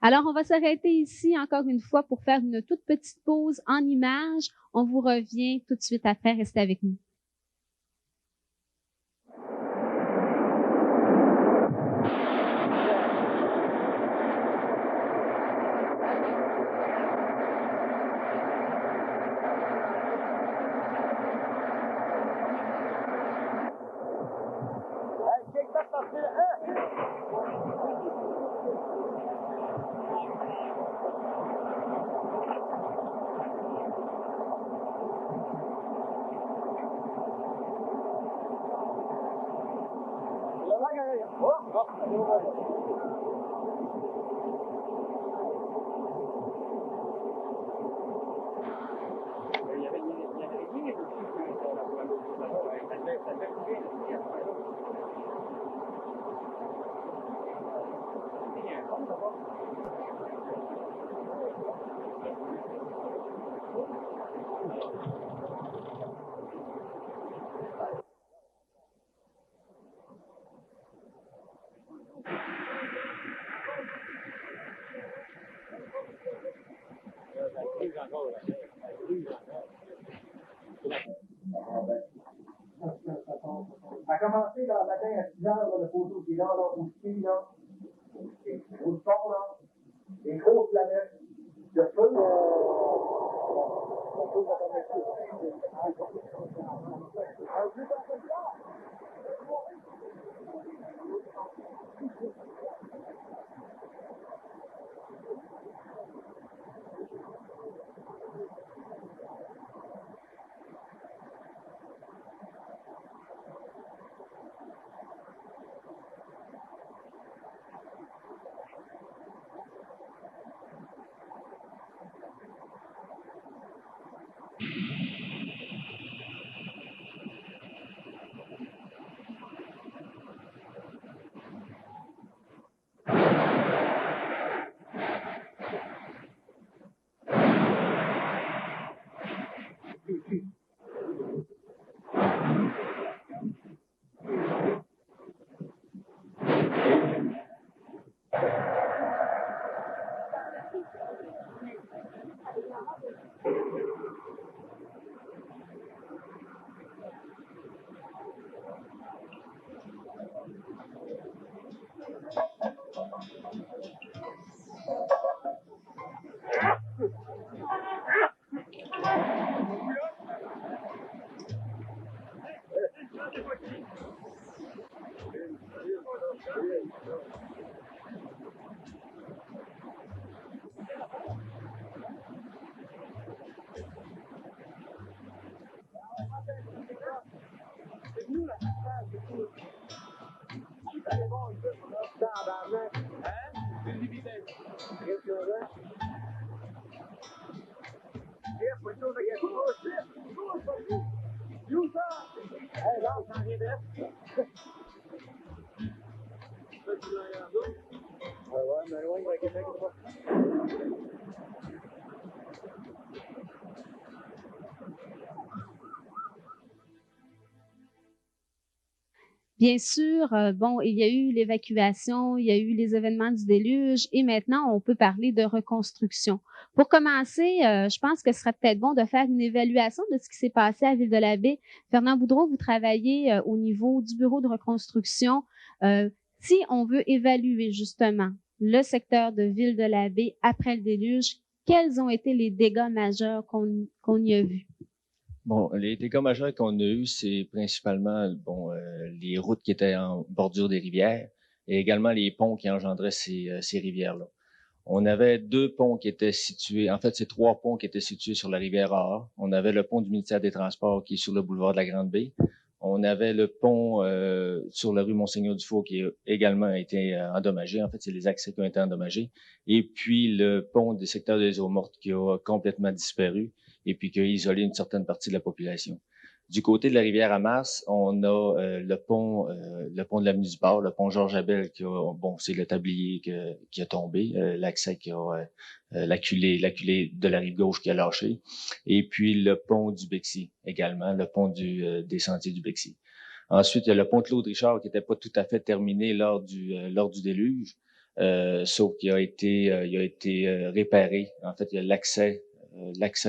A: Alors, on va s'arrêter ici encore une fois pour faire une toute petite pause en images. On vous revient tout de suite après. Restez avec nous.
J: Ça a commencé là, le matin à 6 heures, le poteau qui est là, au ski, là. Au fond, là. Des grosses planètes de feu.
A: Bien sûr, bon, il y a eu l'évacuation, il y a eu les événements du déluge et maintenant, on peut parler de reconstruction. Pour commencer, je pense que ce serait peut-être bon de faire une évaluation de ce qui s'est passé à Ville-de-la-Baie. Fernand Boudreau, vous travaillez au niveau du bureau de reconstruction. Si on veut évaluer justement le secteur de Ville-de-la-Baie après le déluge, quels ont été les dégâts majeurs qu'on y a vus?
S: Bon, les dégâts majeurs qu'on a eus, c'est principalement les routes qui étaient en bordure des rivières et également les ponts qui engendraient ces rivières-là. On avait 2 ponts qui étaient situés, en fait, c'est 3 ponts qui étaient situés sur la rivière AA. On avait le pont du ministère des Transports qui est sur le boulevard de la Grande-Baie. On avait le pont sur la rue Monseigneur-Dufault qui a également été endommagé. En fait, c'est les accès qui ont été endommagés. Et puis, le pont du secteur des Eaux-Mortes qui a complètement disparu et puis qui a isolé une certaine partie de la population. Du côté de la rivière Amas, on a le pont de l'avenue du Port, le pont Georges-Abel c'est le tablier qui a tombé, l'accès qui a l'acculé de la rive gauche qui a lâché, et puis le pont du Bexy également, le pont des sentiers du Bexy. Ensuite, il y a le pont Claude-Richard qui n'était pas tout à fait terminé lors du déluge, sauf qu'il a été réparé. En fait, il y a l'accès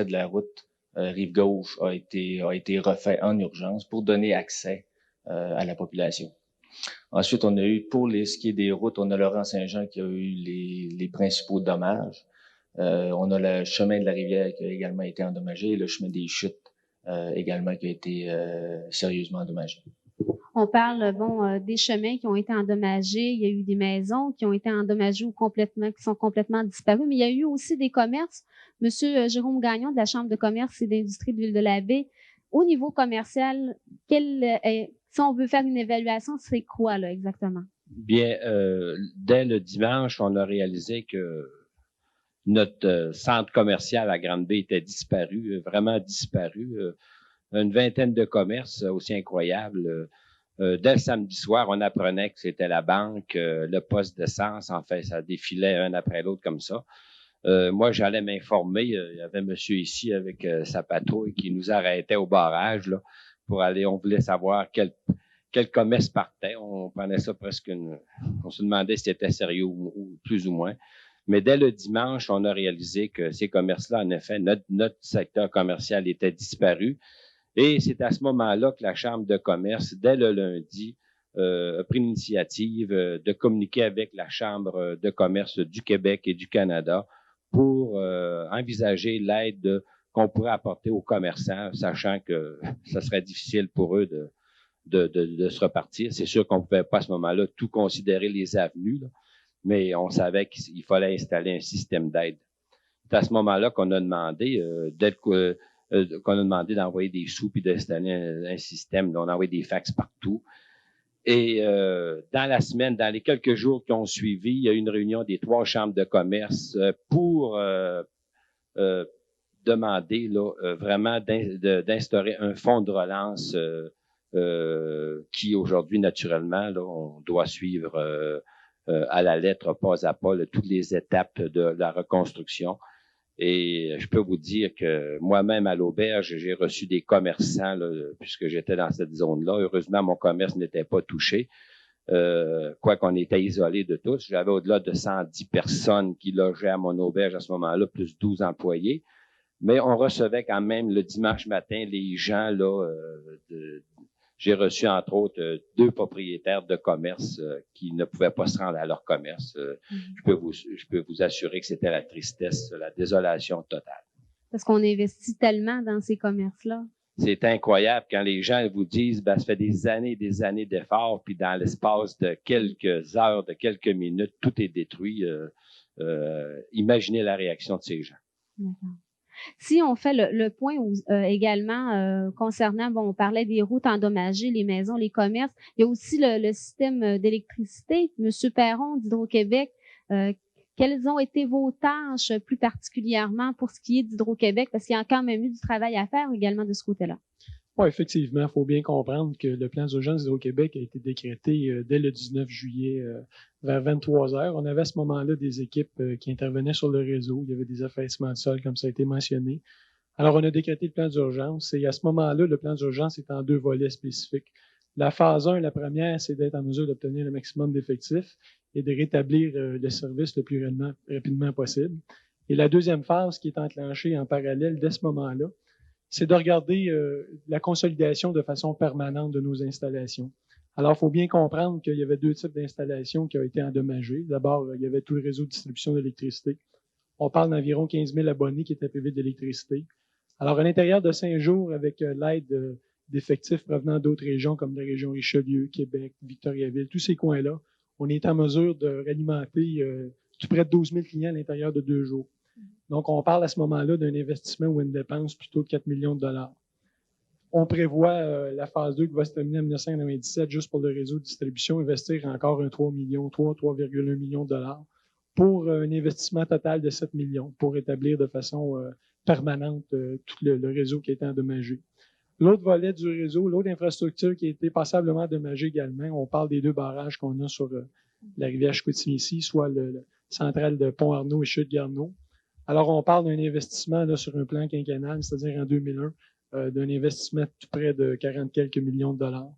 S: de la route rive gauche a été refait en urgence pour donner accès à la population. Ensuite, on a eu, pour ce qui est des routes, on a Laurent-Saint-Jean qui a eu les principaux dommages. On a le chemin de la rivière qui a également été endommagé et le chemin des chutes également qui a été sérieusement endommagé.
A: On parle, des chemins qui ont été endommagés. Il y a eu des maisons qui ont été endommagées ou qui sont complètement disparues. Mais il y a eu aussi des commerces. Monsieur Jérôme Gagnon de la Chambre de commerce et d'industrie de Ville-de-la-Baie. Au niveau commercial, si on veut faire une évaluation, c'est quoi, là, exactement?
T: Bien, dès le dimanche, on a réalisé que notre centre commercial à Grande-Baie était disparu, vraiment disparu. Une vingtaine de commerces aussi incroyables. Dès le samedi soir, on apprenait que c'était la banque, le poste d'essence. En fait, ça défilait un après l'autre comme ça. Moi, j'allais m'informer. Il y avait un monsieur ici avec sa patrouille qui nous arrêtait au barrage là, pour aller. On voulait savoir quel commerce partait. On prenait ça presque on se demandait si c'était sérieux ou plus ou moins. Mais dès le dimanche, on a réalisé que ces commerces-là, en effet, notre secteur commercial était disparu. Et c'est à ce moment-là que la Chambre de commerce, dès le lundi, a pris l'initiative de communiquer avec la Chambre de commerce du Québec et du Canada pour envisager l'aide qu'on pourrait apporter aux commerçants, sachant que ça serait difficile pour eux de se repartir. C'est sûr qu'on ne pouvait pas à ce moment-là tout considérer les avenues, là, mais on savait qu'il fallait installer un système d'aide. C'est à ce moment-là qu'on a demandé d'envoyer des sous puis d'installer un système. On a envoyé des fax partout. Et dans la semaine, dans les quelques jours qui ont suivi, il y a eu une réunion des 3 chambres de commerce pour demander là, vraiment d'instaurer un fonds de relance qui aujourd'hui, naturellement, là, on doit suivre à la lettre, pas à pas, là, toutes les étapes de la reconstruction. Et je peux vous dire que moi-même, à l'auberge, j'ai reçu des commerçants, là, puisque j'étais dans cette zone-là. Heureusement, mon commerce n'était pas touché, quoiqu'on était isolé de tous. J'avais au-delà de 110 personnes qui logeaient à mon auberge à ce moment-là, plus 12 employés. Mais on recevait quand même le dimanche matin les gens, là, j'ai reçu, entre autres, 2 propriétaires de commerce qui ne pouvaient pas se rendre à leur commerce. Je peux vous assurer que c'était la tristesse, la désolation totale.
A: Parce qu'on investit tellement dans ces commerces-là.
T: C'est incroyable quand les gens vous disent, ça fait des années d'efforts, puis dans l'espace de quelques heures, de quelques minutes, tout est détruit. Imaginez la réaction de ces gens.
A: D'accord. Si on fait le point également concernant, bon, on parlait des routes endommagées, les maisons, les commerces, il y a aussi le système d'électricité. Monsieur Perron d'Hydro-Québec, quelles ont été vos tâches plus particulièrement pour ce qui est d'Hydro-Québec? Parce qu'il y a quand même eu du travail à faire également de ce côté-là.
U: Oui, effectivement, il faut bien comprendre que le plan d'urgence d'Hydro-Québec a été décrété dès le 19 juillet vers 23 heures. On avait à ce moment-là des équipes qui intervenaient sur le réseau. Il y avait des affaissements de sol, comme ça a été mentionné. Alors, on a décrété le plan d'urgence et à ce moment-là, le plan d'urgence est en 2 volets spécifiques. La phase 1, la première, c'est d'être en mesure d'obtenir le maximum d'effectifs et de rétablir le service le plus rapidement possible. Et la deuxième phase, qui est enclenchée en parallèle dès ce moment-là, c'est de regarder la consolidation de façon permanente de nos installations. Alors, il faut bien comprendre qu'il y avait 2 types d'installations qui ont été endommagées. D'abord, il y avait tout le réseau de distribution d'électricité. On parle d'environ 15 000 abonnés qui étaient privés d'électricité. Alors, à l'intérieur de 5 jours, avec l'aide d'effectifs provenant d'autres régions comme la région Richelieu, Québec, Victoriaville, tous ces coins-là, on est en mesure de réalimenter tout près de 12 000 clients à l'intérieur de 2 jours. Donc, on parle à ce moment-là d'un investissement ou une dépense plutôt de 4 millions de dollars. On prévoit la phase 2 qui va se terminer en 1997 juste pour le réseau de distribution, investir encore un 3,1 millions de dollars pour un investissement total de 7 millions pour établir de façon permanente tout le réseau qui a été endommagé. L'autre volet du réseau, l'autre infrastructure qui a été passablement endommagée également, on parle des 2 barrages qu'on a sur la rivière Chicoutimi, soit le central de Pont-Arnaud et Chute-Garneau. Alors, on parle d'un investissement là, sur un plan quinquennal, c'est-à-dire en 2001, d'un investissement tout près de 40 quelques millions de dollars.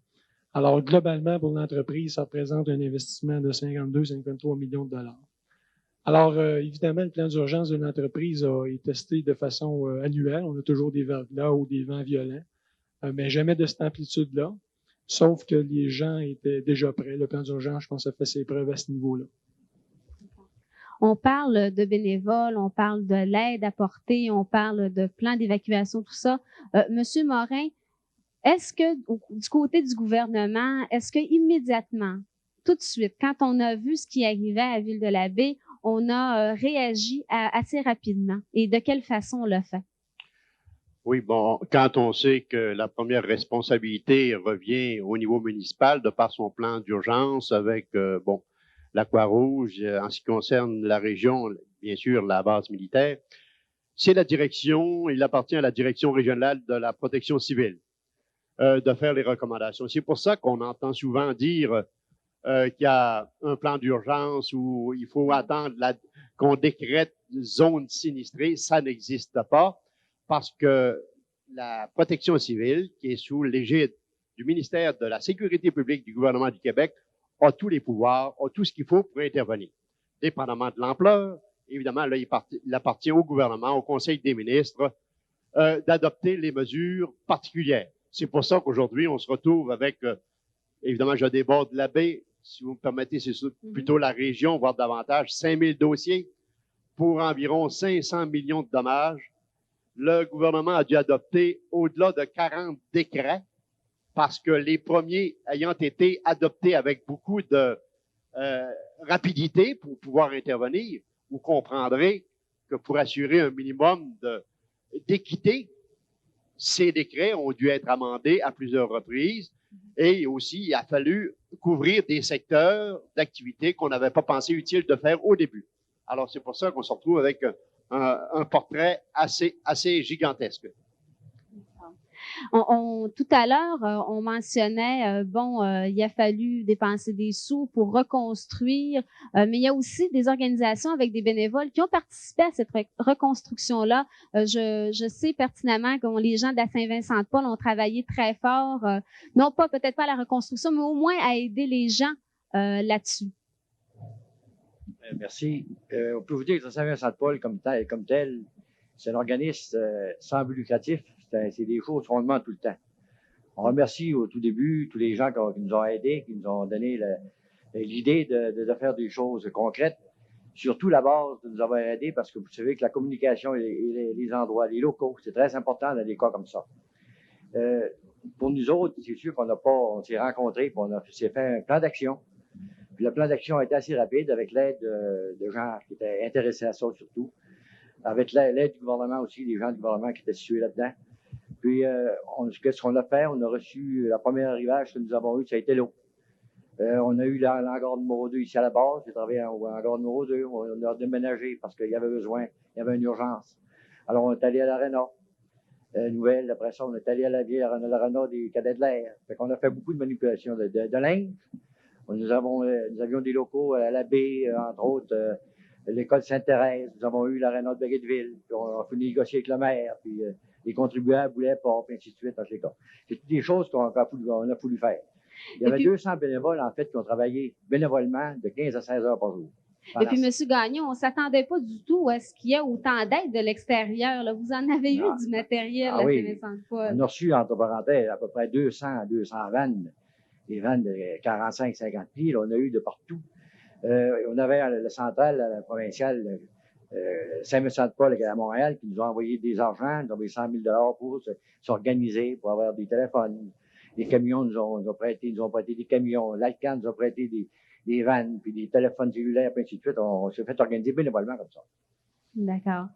U: Alors, globalement, pour l'entreprise, ça représente un investissement de 52-53 millions de dollars. Alors, évidemment, le plan d'urgence de l'entreprise est testé de façon annuelle. On a toujours des verglas ou des vents violents, mais jamais de cette amplitude-là, sauf que les gens étaient déjà prêts. Le plan d'urgence, je pense, a fait ses preuves à ce niveau-là.
A: On parle de bénévoles, on parle de l'aide apportée, on parle de plans d'évacuation, tout ça. Monsieur Morin, est-ce que du côté du gouvernement, est-ce que immédiatement, tout de suite, quand on a vu ce qui arrivait à Ville-de-la-Baie, on a réagi assez rapidement? Et de quelle façon on l'a fait?
V: Oui, bon, quand on sait que la première responsabilité revient au niveau municipal de par son plan d'urgence avec, la Croix-Rouge, en ce qui concerne la région, bien sûr, la base militaire, c'est la direction, il appartient à la direction régionale de la protection civile de faire les recommandations. C'est pour ça qu'on entend souvent dire qu'il y a un plan d'urgence où il faut attendre qu'on décrète zone sinistrée. Ça n'existe pas parce que la protection civile, qui est sous l'égide du ministère de la Sécurité publique du gouvernement du Québec, a tous les pouvoirs, a tout ce qu'il faut pour intervenir. Dépendamment de l'ampleur, évidemment, là, il appartient au gouvernement, au Conseil des ministres, d'adopter les mesures particulières. C'est pour ça qu'aujourd'hui, on se retrouve avec, évidemment, je déborde la baie, si vous me permettez, c'est plutôt la région, voire davantage, 5000 dossiers pour environ 500 millions de dommages. Le gouvernement a dû adopter au-delà de 40 décrets parce que les premiers ayant été adoptés avec beaucoup de rapidité pour pouvoir intervenir, vous comprendrez que pour assurer un minimum d'équité, ces décrets ont dû être amendés à plusieurs reprises et aussi il a fallu couvrir des secteurs d'activité qu'on n'avait pas pensé utile de faire au début. Alors c'est pour ça qu'on se retrouve avec un portrait assez gigantesque.
A: Tout à l'heure, on mentionnait, il a fallu dépenser des sous pour reconstruire, mais il y a aussi des organisations avec des bénévoles qui ont participé à cette reconstruction-là. Je sais pertinemment que les gens de la Saint-Vincent-de-Paul ont travaillé très fort, non pas peut-être pas à la reconstruction, mais au moins à aider les gens là-dessus.
W: Merci. On peut vous dire que la Saint-Vincent-de-Paul comme tel, c'est un organisme sans but lucratif. C'est des choses qu'on demande tout le temps. On remercie au tout début tous les gens qui nous ont aidés, qui nous ont donné l'idée de faire des choses concrètes. Surtout la base de nous avoir aidés parce que vous savez que la communication et les endroits, les locaux, c'est très important dans des cas comme ça. Pour nous autres, c'est sûr on s'est rencontrés, puis s'est fait un plan d'action. Puis le plan d'action a été assez rapide avec l'aide de gens qui étaient intéressés à ça surtout. avec l'aide du gouvernement aussi, les gens du gouvernement qui étaient situés là-dedans. Puis, qu'est-ce qu'on a fait? On a reçu la première arrivage que nous avons eu, ça a été l'eau. On a eu l'hangar numéro 2 ici à la base. J'ai travaillé au hangar numéro 2. On a déménagé parce qu'il y avait besoin, il y avait une urgence. Alors, on est allé à l'aréna nouvelle. Après ça, on est allé à la vieille l'aréna des cadets de l'air. Fait qu'on a fait beaucoup de manipulations de linge. Nous avions des locaux à la baie, entre autres, l'école Sainte-Thérèse. Nous avons eu l'aréna de Baguetteville. Puis on a pu négocier avec le maire. Puis les contribuables voulaient pas, puis ainsi de suite, dans les cas. C'est toutes des choses qu'on a voulu faire. Il y avait 200 bénévoles, en fait, qui ont travaillé bénévolement de 15 à 16 heures par jour.
A: Et puis, M. Gagnon, on ne s'attendait pas du tout à ce qu'il y ait autant d'aide de l'extérieur. Là. Vous en avez eu du matériel à Saint-Vincent-de-Paul.
W: On a reçu, entre parenthèses, à peu près 200 vannes, des vannes de 45-50 pieds. Là, on a eu de partout. On avait la centrale la provinciale Saint-Vincent-de-Paul à Montréal qui nous a envoyé des argents, nous a envoyé 100 000 pour s'organiser, pour avoir des téléphones. Les camions nous ont prêté des camions. L'Alcan nous a prêté des vannes, puis des téléphones cellulaires, puis ainsi de suite. On s'est fait organiser bénévolement comme ça.
A: D'accord.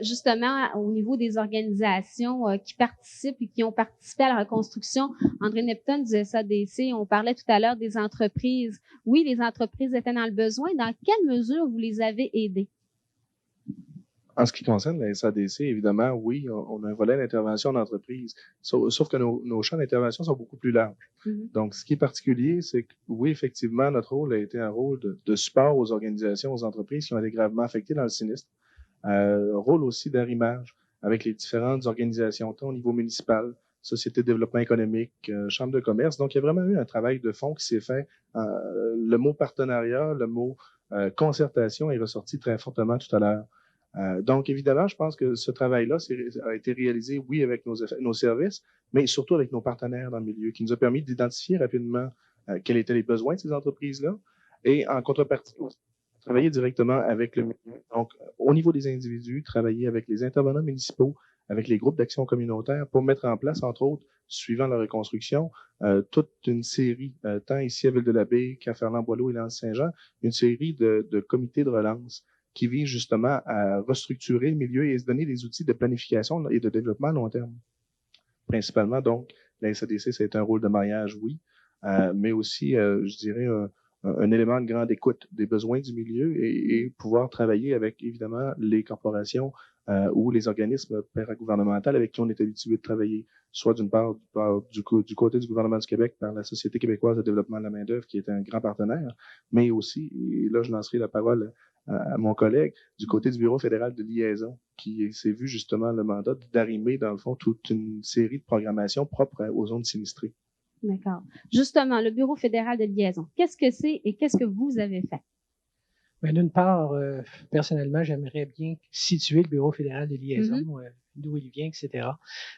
A: Justement, au niveau des organisations qui participent et qui ont participé à la reconstruction, André Neptune du SADC, on parlait tout à l'heure des entreprises. Oui, les entreprises étaient dans le besoin. Dans quelle mesure vous les avez aidées?
G: En ce qui concerne la SADC, évidemment, oui, on a un volet d'intervention d'entreprise, sauf que nos champs d'intervention sont beaucoup plus larges. Donc, ce qui est particulier, c'est que, oui, effectivement, notre rôle a été un rôle de support aux organisations, aux entreprises qui ont été gravement affectées dans le sinistre. Rôle aussi d'arrimage avec les différentes organisations, tant au niveau municipal, Société de développement économique, Chambre de commerce. Donc, il y a vraiment eu un travail de fond qui s'est fait. Le mot partenariat, le mot concertation est ressorti très fortement tout à l'heure. Donc, évidemment, je pense que ce travail-là a été réalisé, oui, avec nos services, mais surtout avec nos partenaires dans le milieu, qui nous a permis d'identifier rapidement quels étaient les besoins de ces entreprises-là et, en contrepartie, travailler directement avec le milieu. Donc, au niveau des individus, travailler avec les intervenants municipaux, avec les groupes d'action communautaire pour mettre en place, entre autres, suivant la reconstruction, toute une série, tant ici à Ville-de-la-Baie qu'à Ferland-Boileau et L'Anse-Saint-Jean, une série de comités de relance qui vise justement à restructurer le milieu et se donner des outils de planification et de développement à long terme. Principalement, donc, la SADC, c'est un rôle de maillage, oui, mais aussi, je dirais, un élément de grande écoute des besoins du milieu et pouvoir travailler avec, évidemment, les corporations ou les organismes paragouvernementaux avec qui on est habitué de travailler, soit d'une part du côté du gouvernement du Québec par la Société québécoise de développement de la main-d'œuvre, qui est un grand partenaire, mais aussi, et là, je lancerai la parole à mon collègue, du côté du Bureau fédéral de liaison, qui s'est vu justement le mandat d'arrimer, dans le fond, toute une série de programmations propres aux zones sinistrées.
A: D'accord. Justement, le Bureau fédéral de liaison, qu'est-ce que c'est et qu'est-ce que vous avez fait?
U: Bien, d'une part, personnellement, j'aimerais bien situer le Bureau fédéral de liaison, d'où il vient, etc.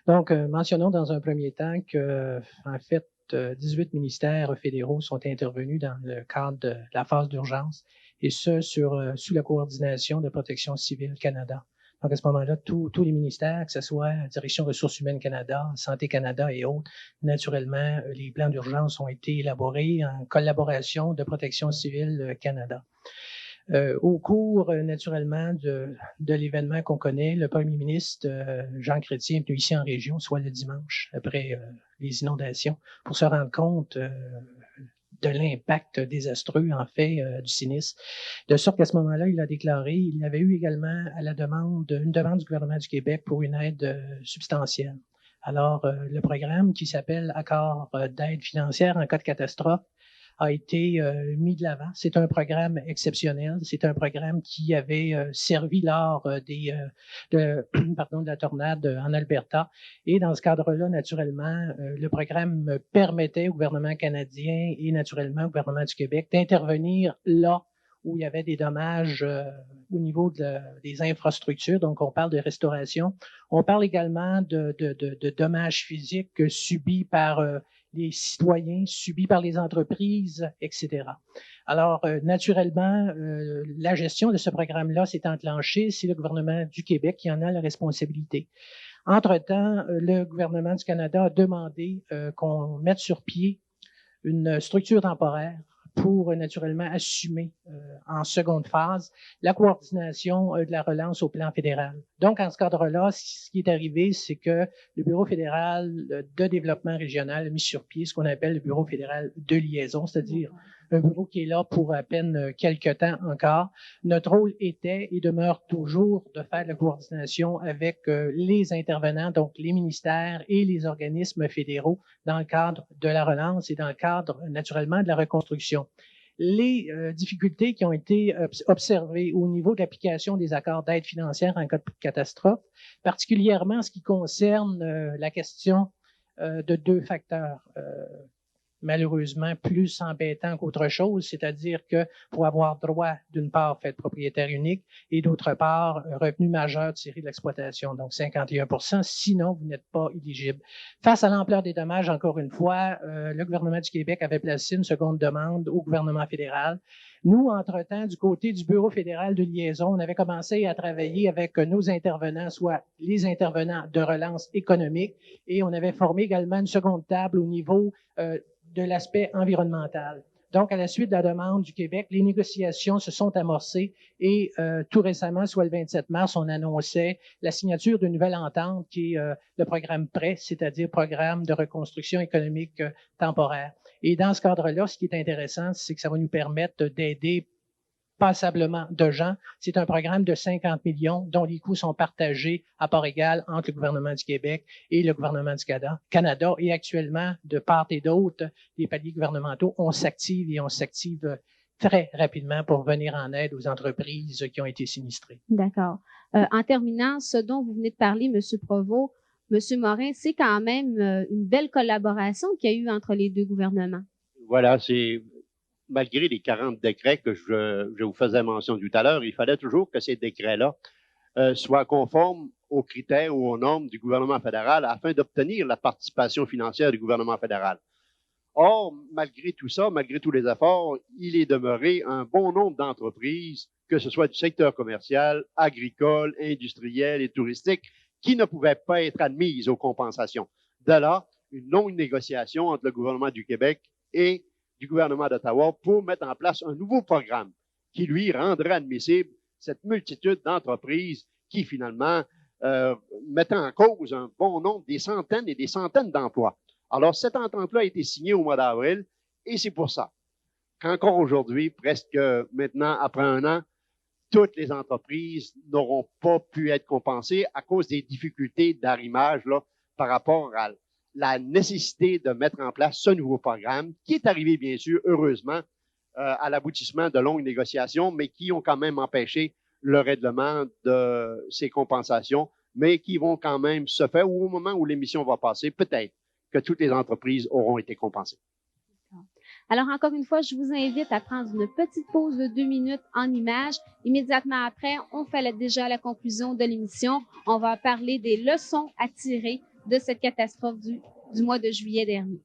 U: Donc, mentionnons dans un premier temps que, en fait, 18 ministères fédéraux sont intervenus dans le cadre de la phase d'urgence, et ce, sous la coordination de Protection civile Canada. Donc, à ce moment-là, tous les ministères, que ce soit Direction Ressources humaines Canada, Santé Canada et autres, naturellement, les plans d'urgence ont été élaborés en collaboration de Protection civile Canada. Au cours, naturellement, de l'événement qu'on connaît, le premier ministre, Jean Chrétien, est venu ici en région, soit le dimanche, après les inondations, pour se rendre compte de l'impact désastreux, en fait, du sinistre. De sorte qu'à ce moment-là, il a déclaré, il avait eu également à la une demande du gouvernement du Québec pour une aide substantielle. Alors, le programme qui s'appelle Accord d'aide financière en cas de catastrophe a été mis de l'avant. C'est un programme exceptionnel. C'est un programme qui avait servi lors de la tornade en Alberta. Et dans ce cadre-là, naturellement, le programme permettait au gouvernement canadien et naturellement au gouvernement du Québec d'intervenir là où il y avait des dommages au niveau des infrastructures. Donc, on parle de restauration. On parle également de dommages physiques subis par les citoyens, subis par les entreprises, etc. Alors, naturellement, la gestion de ce programme-là s'est enclenchée. C'est le gouvernement du Québec qui en a la responsabilité. Entre-temps, le gouvernement du Canada a demandé qu'on mette sur pied une structure temporaire
E: pour naturellement assumer en seconde phase la coordination de la relance au plan fédéral. Donc, en ce cadre-là, ce qui est arrivé, c'est que le Bureau fédéral de développement régional a mis sur pied ce qu'on appelle le Bureau fédéral de liaison, c'est-à-dire un bureau qui est là pour à peine quelques temps encore. Notre rôle était et demeure toujours de faire la coordination avec les intervenants, donc les ministères et les organismes fédéraux dans le cadre de la relance et dans le cadre, naturellement, de la reconstruction. Les difficultés qui ont été observées au niveau de l'application des accords d'aide financière en cas de catastrophe, particulièrement en ce qui concerne la question de deux facteurs malheureusement plus embêtants qu'autre chose, c'est-à-dire que pour avoir droit, d'une part, fait propriétaire unique et d'autre part, revenu majeur tiré de l'exploitation, donc 51%, sinon vous n'êtes pas éligible. Face à l'ampleur des dommages, encore une fois, le gouvernement du Québec avait placé une seconde demande au gouvernement fédéral. Nous, entre-temps, du côté du Bureau fédéral de liaison, on avait commencé à travailler avec nos intervenants, soit les intervenants de relance économique, et on avait formé également une seconde table au niveau de l'aspect environnemental. Donc, à la suite de la demande du Québec, les négociations se sont amorcées et tout récemment, soit le 27 mars, on annonçait la signature d'une nouvelle entente qui est le programme PRES, c'est-à-dire Programme de reconstruction économique temporaire. Et dans ce cadre-là, ce qui est intéressant, c'est que ça va nous permettre d'aider passablement de gens. C'est un programme de 50 millions dont les coûts sont partagés à part égale entre le gouvernement du Québec et le gouvernement du Canada. Et actuellement, de part et d'autre, les paliers gouvernementaux, on s'active très rapidement pour venir en aide aux entreprises qui ont été sinistrées.
A: D'accord. En terminant, ce dont vous venez de parler, M. Provost, M. Morin, c'est quand même une belle collaboration qu'il y a eu entre les deux gouvernements.
V: Voilà, c'est malgré les 40 décrets que je vous faisais mention tout à l'heure, il fallait toujours que ces décrets-là soient conformes aux critères ou aux normes du gouvernement fédéral afin d'obtenir la participation financière du gouvernement fédéral. Or, malgré tout ça, malgré tous les efforts, il est demeuré un bon nombre d'entreprises, que ce soit du secteur commercial, agricole, industriel et touristique, qui ne pouvaient pas être admises aux compensations. De là, une longue négociation entre le gouvernement du Québec et du gouvernement d'Ottawa pour mettre en place un nouveau programme qui, lui, rendrait admissible cette multitude d'entreprises qui, finalement, mettaient en cause un bon nombre, des centaines et des centaines d'emplois. Alors, cette entente-là a été signée au mois d'avril et c'est pour ça qu'encore aujourd'hui, presque maintenant, après un an, toutes les entreprises n'auront pas pu être compensées à cause des difficultés d'arrimage là, par rapport à la nécessité de mettre en place ce nouveau programme qui est arrivé, bien sûr, heureusement, à l'aboutissement de longues négociations, mais qui ont quand même empêché le règlement de ces compensations, mais qui vont quand même se faire, ou au moment où l'émission va passer, peut-être que toutes les entreprises auront été compensées.
A: Alors, encore une fois, je vous invite à prendre une petite pause de 2 minutes en images. Immédiatement après, on fait déjà la conclusion de l'émission. On va parler des leçons à tirer de cette catastrophe du mois de juillet dernier.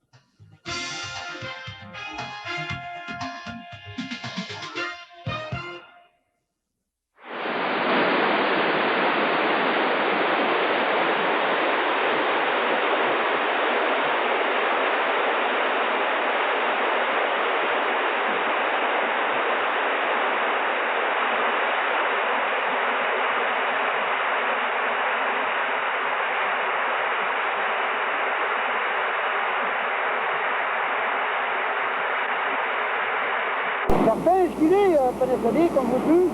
J: Certains esquilés, pénétrés comme vous dites.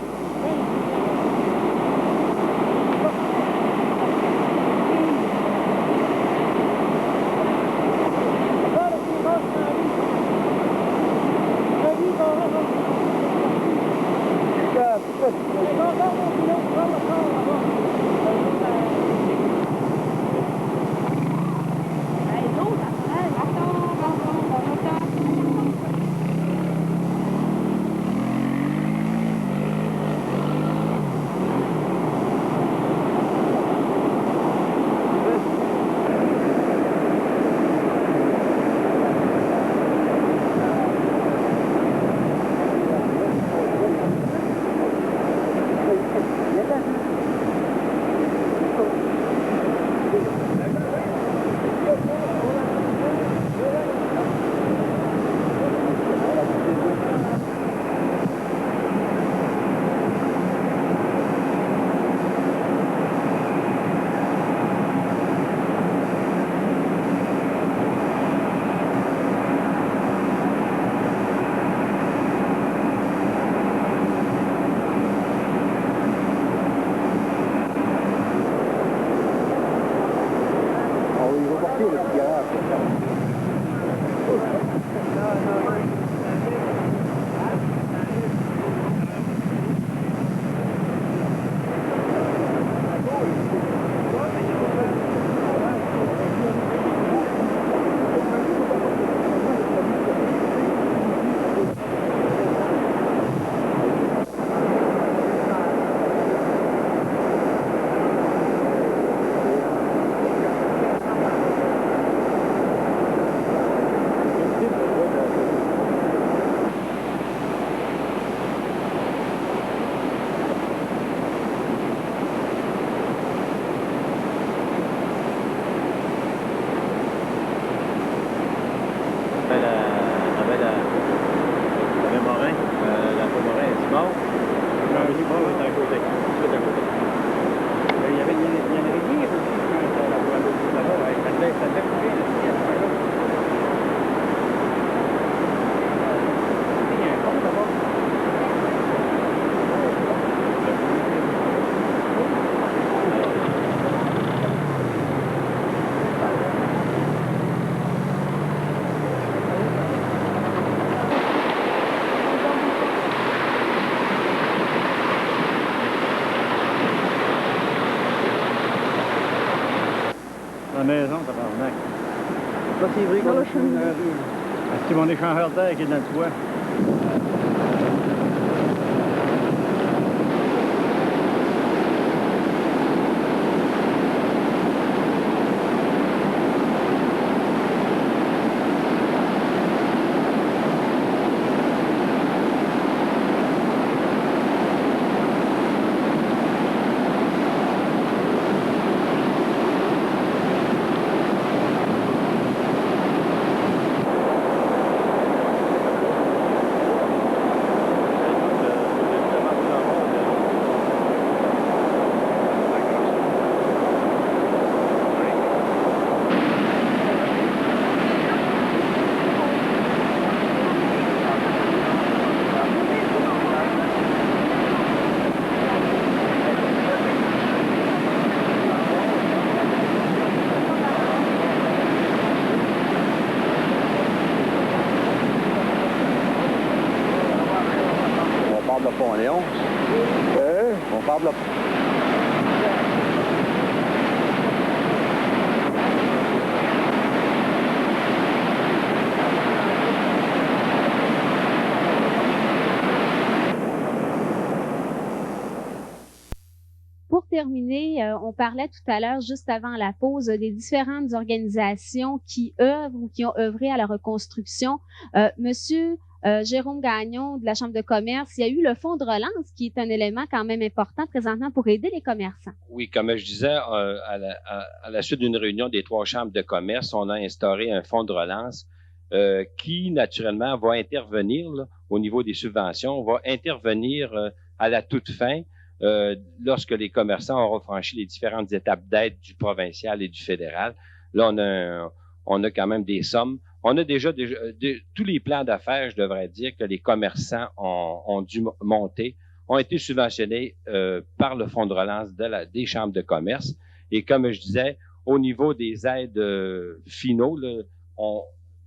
W: Morin. La Morin est mort. Simon est à côté. Tout à côté. Il y en avait bien aussi, je pense, la Guadeloupe là-bas. Ça devait bouger le ciel, là. Il y a un pont là-bas. La maison, tabarnak. Ça, c'est vrai qu'on est sur une rue. C'est mon échangeur d'air qui est dans le toit. Pont-Léon. On parle de...
A: Pour terminer, on parlait tout à l'heure, juste avant la pause, des différentes organisations qui œuvrent ou qui ont œuvré à la reconstruction. Monsieur Jérôme Gagnon de la Chambre de commerce, il y a eu le fonds de relance qui est un élément quand même important présentement pour aider les commerçants.
T: Oui, comme je disais, à la suite d'une réunion des 3 chambres de commerce, on a instauré un fonds de relance qui, naturellement, va intervenir là, au niveau des subventions, va intervenir à la toute fin lorsque les commerçants auront franchi les différentes étapes d'aide du provincial et du fédéral. Là, on a quand même des sommes. On a déjà tous les plans d'affaires, je devrais dire, que les commerçants ont dû monter, ont été subventionnés par le fonds de relance des chambres de commerce. Et comme je disais, au niveau des aides finaux, là,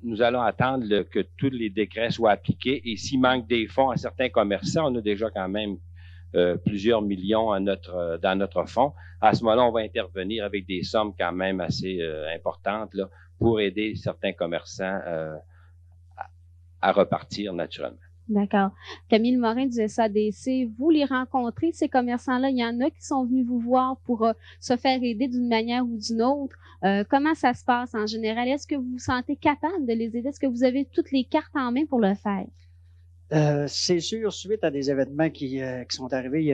T: nous allons attendre que tous les décrets soient appliqués. Et s'il manque des fonds à certains commerçants, on a déjà quand même plusieurs millions dans notre fonds. À ce moment-là, on va intervenir avec des sommes quand même assez importantes là, pour aider certains commerçants à repartir naturellement.
A: D'accord. Camille Morin du SADC, vous les rencontrez, ces commerçants-là? Il y en a qui sont venus vous voir pour se faire aider d'une manière ou d'une autre. Comment ça se passe en général? Est-ce que vous vous sentez capable de les aider? Est-ce que vous avez toutes les cartes en main pour le faire?
B: C'est sûr, suite à des événements qui sont arrivés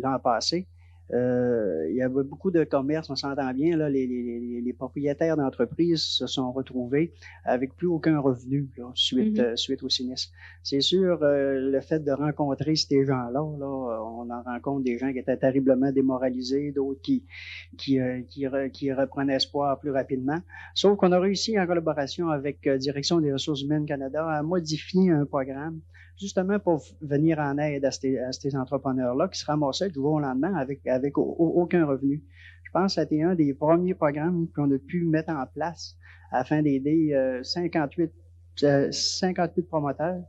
B: l'an passé, il y avait beaucoup de commerces, on s'entend bien, là, les propriétaires d'entreprises se sont retrouvés avec plus aucun revenu là, suite au sinistre. C'est sûr, le fait de rencontrer ces gens-là, là, on en rencontre des gens qui étaient terriblement démoralisés, d'autres qui reprennent espoir plus rapidement. Sauf qu'on a réussi en collaboration avec Direction des ressources humaines Canada à modifier un programme justement pour venir en aide à ces entrepreneurs-là qui se ramassaient du jour au lendemain avec aucun revenu. Je pense que c'était un des premiers programmes qu'on a pu mettre en place afin d'aider 58 promoteurs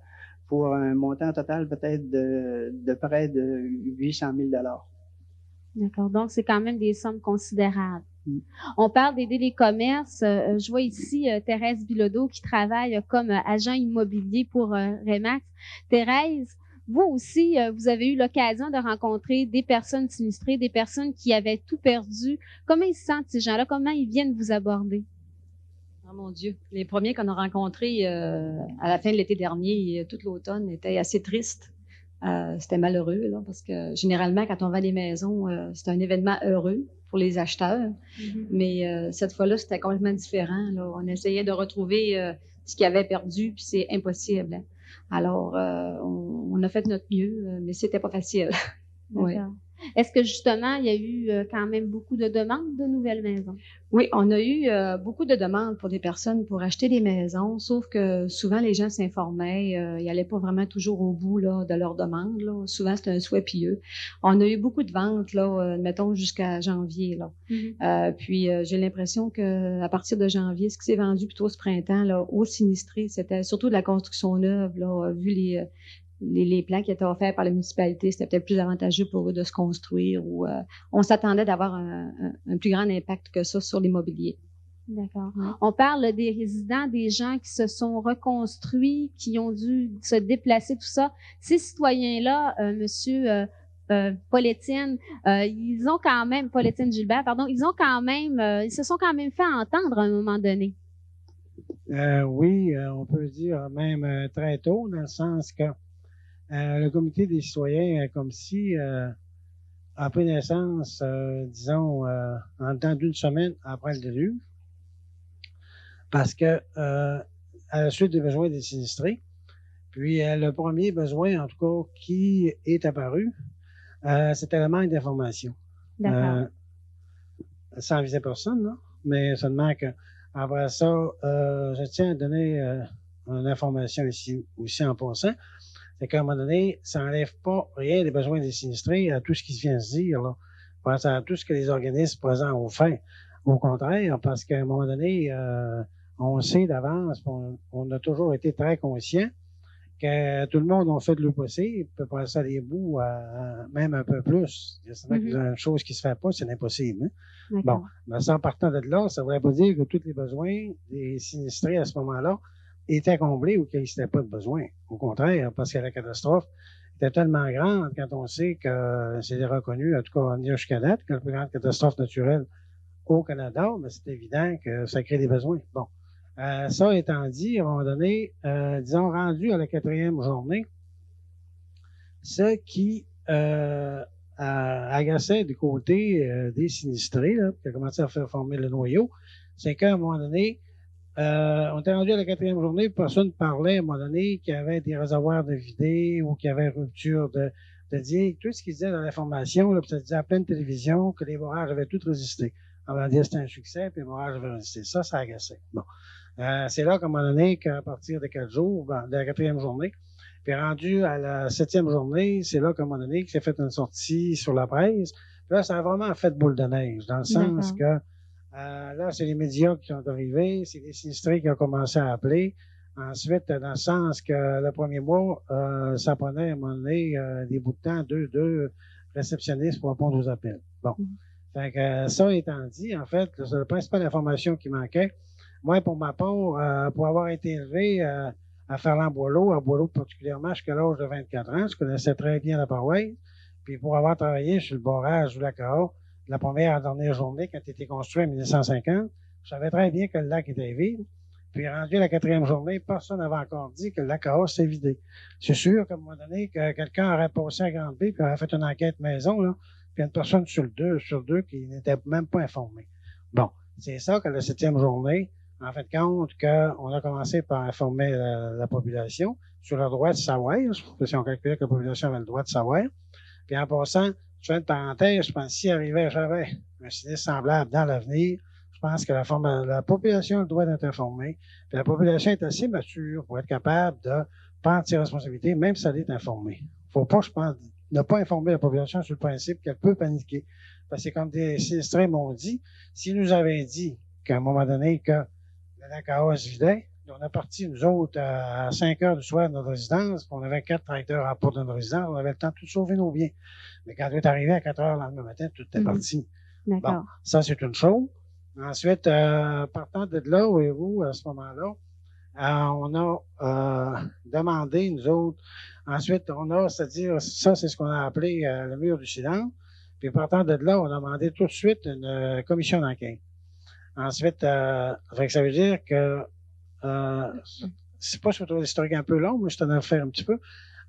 B: pour un montant total peut-être de près de 800 000 $.
A: D'accord. Donc, c'est quand même des sommes considérables. On parle d'aider les commerces. Je vois ici Thérèse Bilodeau qui travaille comme agent immobilier pour Remax. Thérèse, vous aussi, vous avez eu l'occasion de rencontrer des personnes sinistrées, des personnes qui avaient tout perdu. Comment ils se sentent, ces gens-là? Comment ils viennent vous aborder?
H: Oh mon Dieu. Les premiers qu'on a rencontrés à la fin de l'été dernier, tout l'automne, étaient assez tristes.
D: C'était malheureux, là, parce que généralement, quand on vend des maisons, c'est un événement heureux pour les acheteurs. Mais cette fois-là, c'était complètement différent. Là. On essayait de retrouver ce qu'ils avaient perdu, puis c'est impossible. Hein. Alors, on a fait de notre mieux, mais c'était pas facile.
A: Ouais. Est-ce que justement, il y a eu quand même beaucoup de demandes de nouvelles maisons?
D: Oui, on a eu beaucoup de demandes pour des personnes pour acheter des maisons, sauf que souvent les gens s'informaient, ils n'allaient pas vraiment toujours au bout là, de leurs demandes. Là. Souvent, c'était un souhait pieux. On a eu beaucoup de ventes, là, mettons, jusqu'à janvier. Là. Puis, j'ai l'impression qu'à partir de janvier, ce qui s'est vendu plutôt ce printemps, là, aux sinistrés, c'était surtout de la construction neuve, là, vu les plans qui étaient offerts par la municipalité, c'était peut-être plus avantageux pour eux de se construire ou on s'attendait d'avoir un plus grand impact que ça sur l'immobilier.
A: D'accord. On parle des résidents, des gens qui se sont reconstruits, qui ont dû se déplacer, tout ça. Ces citoyens-là, monsieur Paul-Étienne, ils ont quand même, Paul-Étienne Gilbert, pardon, ils se sont quand même fait entendre à un moment donné.
I: Oui, on peut dire même très tôt, dans le sens que le comité des citoyens, comme si, a pris naissance, disons, en temps d'une semaine après le déluge, parce que à la suite des besoins des sinistrés, puis le premier besoin, en tout cas, qui est apparu, c'était le manque d'information. Sans viser personne, là, mais seulement que après ça, je tiens à donner une information ici aussi en passant. C'est qu'à un moment donné, ça n'enlève pas rien des besoins des sinistrés à tout ce qui vient de se dire, là. Pense à tout ce que les organismes présents ont fait. Au contraire, parce qu'à un moment donné, on sait d'avance, on a toujours été très conscient que tout le monde a fait de le possible, peut passer à des bouts, même un peu plus. C'est vrai qu'il y a une chose qui se fait pas, c'est impossible. Hein? Bon, mais en partant de là, ça ne voudrait pas dire que tous les besoins des sinistrés à ce moment-là étaient comblés ou qu'il n'existait pas de besoin. Au contraire, parce que la catastrophe était tellement grande quand on sait que c'est reconnu, en tout cas en jusqu'à date, que la plus grande catastrophe naturelle au Canada, mais c'est évident que ça crée des besoins. Bon. Ça étant dit, à un moment donné, disons, rendu à la 4e journée, ce qui agaçait du côté des sinistrés, là, qui a commencé à faire former le noyau, c'est qu'à un moment donné, on était rendu à la 4e journée, personne ne parlait à un moment donné qu'il y avait des réservoirs de vidés ou qu'il y avait rupture de digues. Tout ce qu'ils disaient dans l'information, là, ça disait à pleine télévision que les barrages avaient tout résisté. On va dire que c'était un succès, puis les barrages avaient résisté. Ça agaçait. Bon. C'est là qu'à un moment donné, qu'à partir de 4 jours, de la 4e journée, puis rendu à la 7e journée, c'est là qu'à un moment donné, qu'il s'est fait une sortie sur la presse. Puis là, ça a vraiment fait boule de neige, dans le sens que là, c'est les médias qui sont arrivés, c'est les sinistrés qui ont commencé à appeler. Ensuite, dans le sens que le premier mois, ça prenait à un moment donné des bouts de temps, deux réceptionnistes pour répondre aux appels. Bon. Fait que ça étant dit, en fait, c'est la principale information qui manquait. Moi, pour ma part, pour avoir été élevé à Ferland-Boileau, à Boileau particulièrement jusqu'à l'âge de 24 ans, je connaissais très bien la paroisse. Puis pour avoir travaillé sur le barrage du lac Cahos, la première à la dernière journée, quand il a été construit en 1950, je savais très bien que le lac était vide. Puis rendu à la 4e journée, personne n'avait encore dit que le lac Cahos s'est vidé. C'est sûr qu'à un moment donné, que quelqu'un aurait passé à Grande-Bay puis aurait fait une enquête maison, là, puis une personne sur deux qui n'était même pas informée. Bon, c'est ça que la 7e journée, en fait, compte qu'on a commencé par informer la population sur le droit de savoir, si on calculait que la population avait le droit de savoir. Puis en passant, je fais une parenthèse, je pense que s'il arrivait jamais un sinistre semblable dans l'avenir, je pense que la population a le droit d'être informée. Puis la population est assez mature pour être capable de prendre ses responsabilités, même si elle est informée. Faut pas, je pense, ne pas informer la population sur le principe qu'elle peut paniquer. Parce que comme des sinistrés m'ont dit, s'ils nous avaient dit qu'à un moment donné, que le lac Cahos se vidait, on est parti, nous autres, à 5 heures du soir de notre résidence, puis on avait 4 tracteurs à porte de notre résidence, on avait le temps de tout sauver nos biens. Mais quand on est arrivé à 4 heures le lendemain matin, tout était parti. Bon, ça, c'est une chose. Ensuite, partant de là, voyez-vous, à ce moment-là, on a demandé, nous autres, ensuite, c'est-à-dire, ça, c'est ce qu'on a appelé le mur du silence. Puis partant de là, on a demandé tout de suite une commission d'enquête. Ensuite, ça veut dire que c'est pas sur l'historique un peu long, mais je t'en ai fait un petit peu.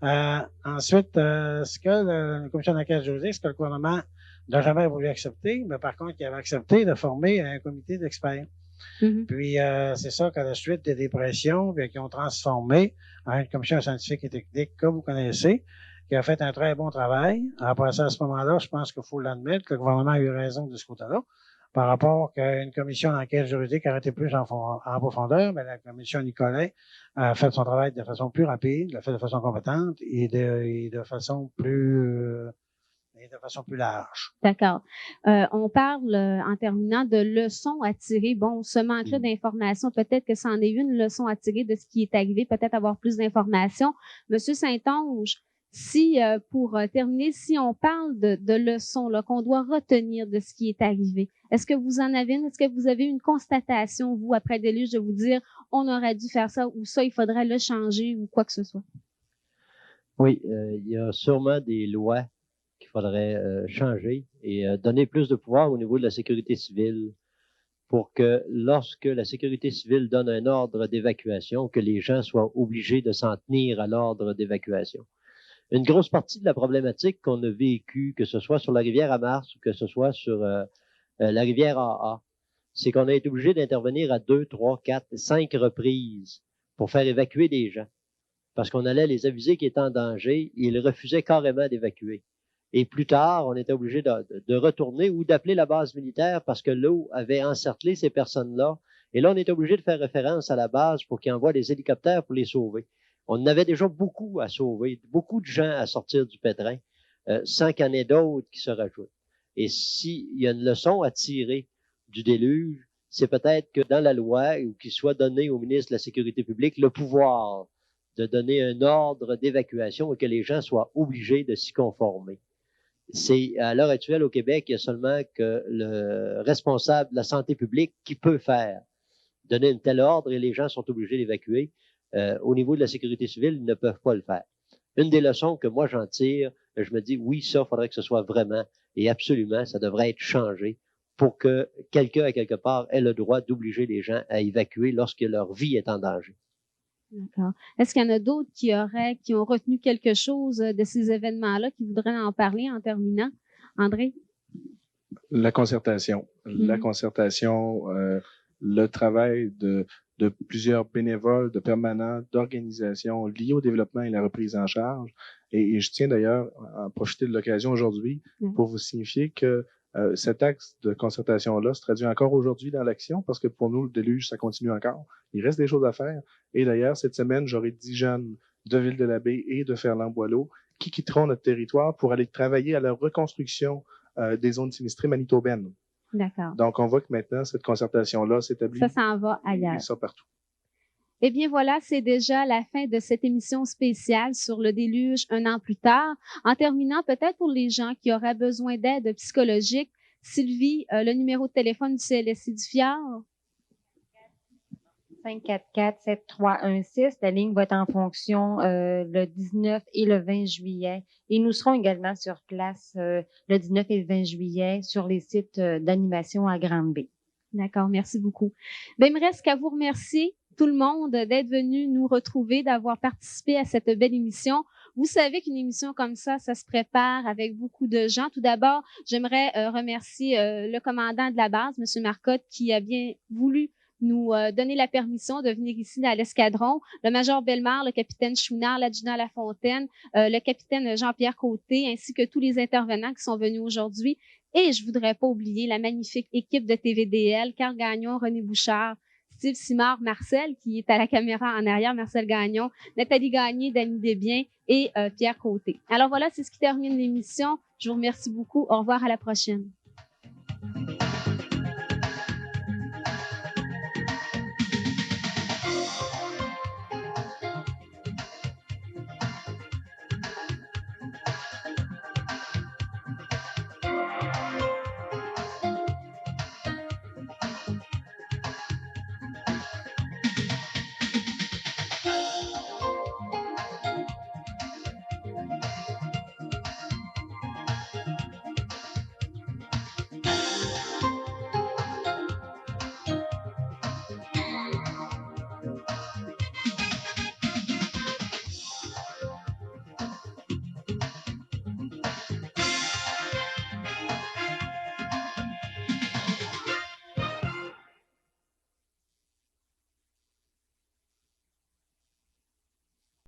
I: Ensuite, ce que la commission d'enquête juridique, ce que le gouvernement n'a jamais voulu accepter, mais par contre, il avait accepté de former un comité d'experts. Puis, c'est ça qu'à la suite des dépressions, bien, qui ont transformé en une commission scientifique et technique, comme vous connaissez, qui a fait un très bon travail. Après ça, à ce moment-là, je pense qu'il faut l'admettre, que le gouvernement a eu raison de ce côté-là, par rapport à une commission d'enquête juridique a été plus en profondeur, mais la commission Nicolet a fait son travail de façon plus rapide, l'a fait de façon compétente et de façon plus large.
A: D'accord. On parle, en terminant, de leçons à tirer. Bon, ce manque-là d'informations, peut-être que c'en est une leçon à tirer de ce qui est arrivé, peut-être avoir plus d'informations. Monsieur Saint-Onge, si, pour terminer, si on parle de leçons là, qu'on doit retenir de ce qui est arrivé, est-ce que vous en avez une? Est-ce que vous avez une constatation, vous, après déluge, de vous dire on aurait dû faire ça ou ça, il faudrait le changer ou quoi que ce soit?
C: Oui, il y a sûrement des lois qu'il faudrait changer et donner plus de pouvoir au niveau de la sécurité civile pour que lorsque la sécurité civile donne un ordre d'évacuation, que les gens soient obligés de s'en tenir à l'ordre d'évacuation. Une grosse partie de la problématique qu'on a vécue, que ce soit sur la rivière Amars ou que ce soit sur la rivière AA, c'est qu'on a été obligé d'intervenir à 2, 3, 4, 5 reprises pour faire évacuer des gens. Parce qu'on allait les aviser qu'ils étaient en danger et ils refusaient carrément d'évacuer. Et plus tard, on était obligé de retourner ou d'appeler la base militaire parce que l'eau avait encerclé ces personnes-là. Et là, on était obligé de faire référence à la base pour qu'ils envoient des hélicoptères pour les sauver. On avait déjà beaucoup à sauver, beaucoup de gens à sortir du pétrin, sans qu'il y en ait d'autres qui se rajoutent. Et s'il y a une leçon à tirer du déluge, c'est peut-être que dans la loi, ou qu'il soit donné au ministre de la Sécurité publique le pouvoir de donner un ordre d'évacuation et que les gens soient obligés de s'y conformer. C'est, à l'heure actuelle, au Québec, il y a seulement que le responsable de la santé publique qui peut faire donner un tel ordre et les gens sont obligés d'évacuer. Au niveau de la sécurité civile, ils ne peuvent pas le faire. Une des leçons que moi j'en tire, je me dis, oui, ça, il faudrait que ce soit vraiment et absolument, ça devrait être changé pour que quelqu'un, à quelque part, ait le droit d'obliger les gens à évacuer lorsque leur vie est en danger.
A: D'accord. Est-ce qu'il y en a d'autres qui ont retenu quelque chose de ces événements-là, qui voudraient en parler en terminant? André?
G: La concertation. La concertation, le travail de plusieurs bénévoles, de permanents, d'organisations liées au développement et la reprise en charge. Et je tiens d'ailleurs à profiter de l'occasion aujourd'hui pour vous signifier que cet axe de concertation-là se traduit encore aujourd'hui dans l'action parce que pour nous, le déluge, ça continue encore. Il reste des choses à faire. Et d'ailleurs, cette semaine, j'aurai 10 jeunes de Ville-de-la-Baie et de Ferland-Boileau qui quitteront notre territoire pour aller travailler à la reconstruction des zones sinistrées manitobaines.
A: D'accord.
G: Donc, on voit que maintenant, cette concertation-là s'établit.
A: Ça s'en va ailleurs.
G: Et ça partout.
A: Eh bien voilà, c'est déjà la fin de cette émission spéciale sur le déluge un an plus tard. En terminant, peut-être pour les gens qui auraient besoin d'aide psychologique, Sylvie, le numéro de téléphone du CLSC du Fjord?
O: 544-7316. La ligne va être en fonction le 19 et le 20 juillet. Et nous serons également sur place le 19 et le 20 juillet sur les sites d'animation à Grande-Bay.
A: D'accord, merci beaucoup. Ben, il me reste qu'à vous remercier, tout le monde, d'être venu nous retrouver, d'avoir participé à cette belle émission. Vous savez qu'une émission comme ça se prépare avec beaucoup de gens. Tout d'abord, j'aimerais remercier le commandant de la base, M. Marcotte, qui a bien voulu nous donner la permission de venir ici à l'escadron, le major Bellemare, le capitaine Chouinard, l'adjudant Lafontaine, le capitaine Jean-Pierre Côté, ainsi que tous les intervenants qui sont venus aujourd'hui. Et je voudrais pas oublier la magnifique équipe de TVDL, Carl Gagnon, René Bouchard, Steve Simard, Marcel, qui est à la caméra en arrière, Marcel Gagnon, Nathalie Gagné, Dany Desbiens et Pierre Côté. Alors voilà, c'est ce qui termine l'émission. Je vous remercie beaucoup. Au revoir, à la prochaine.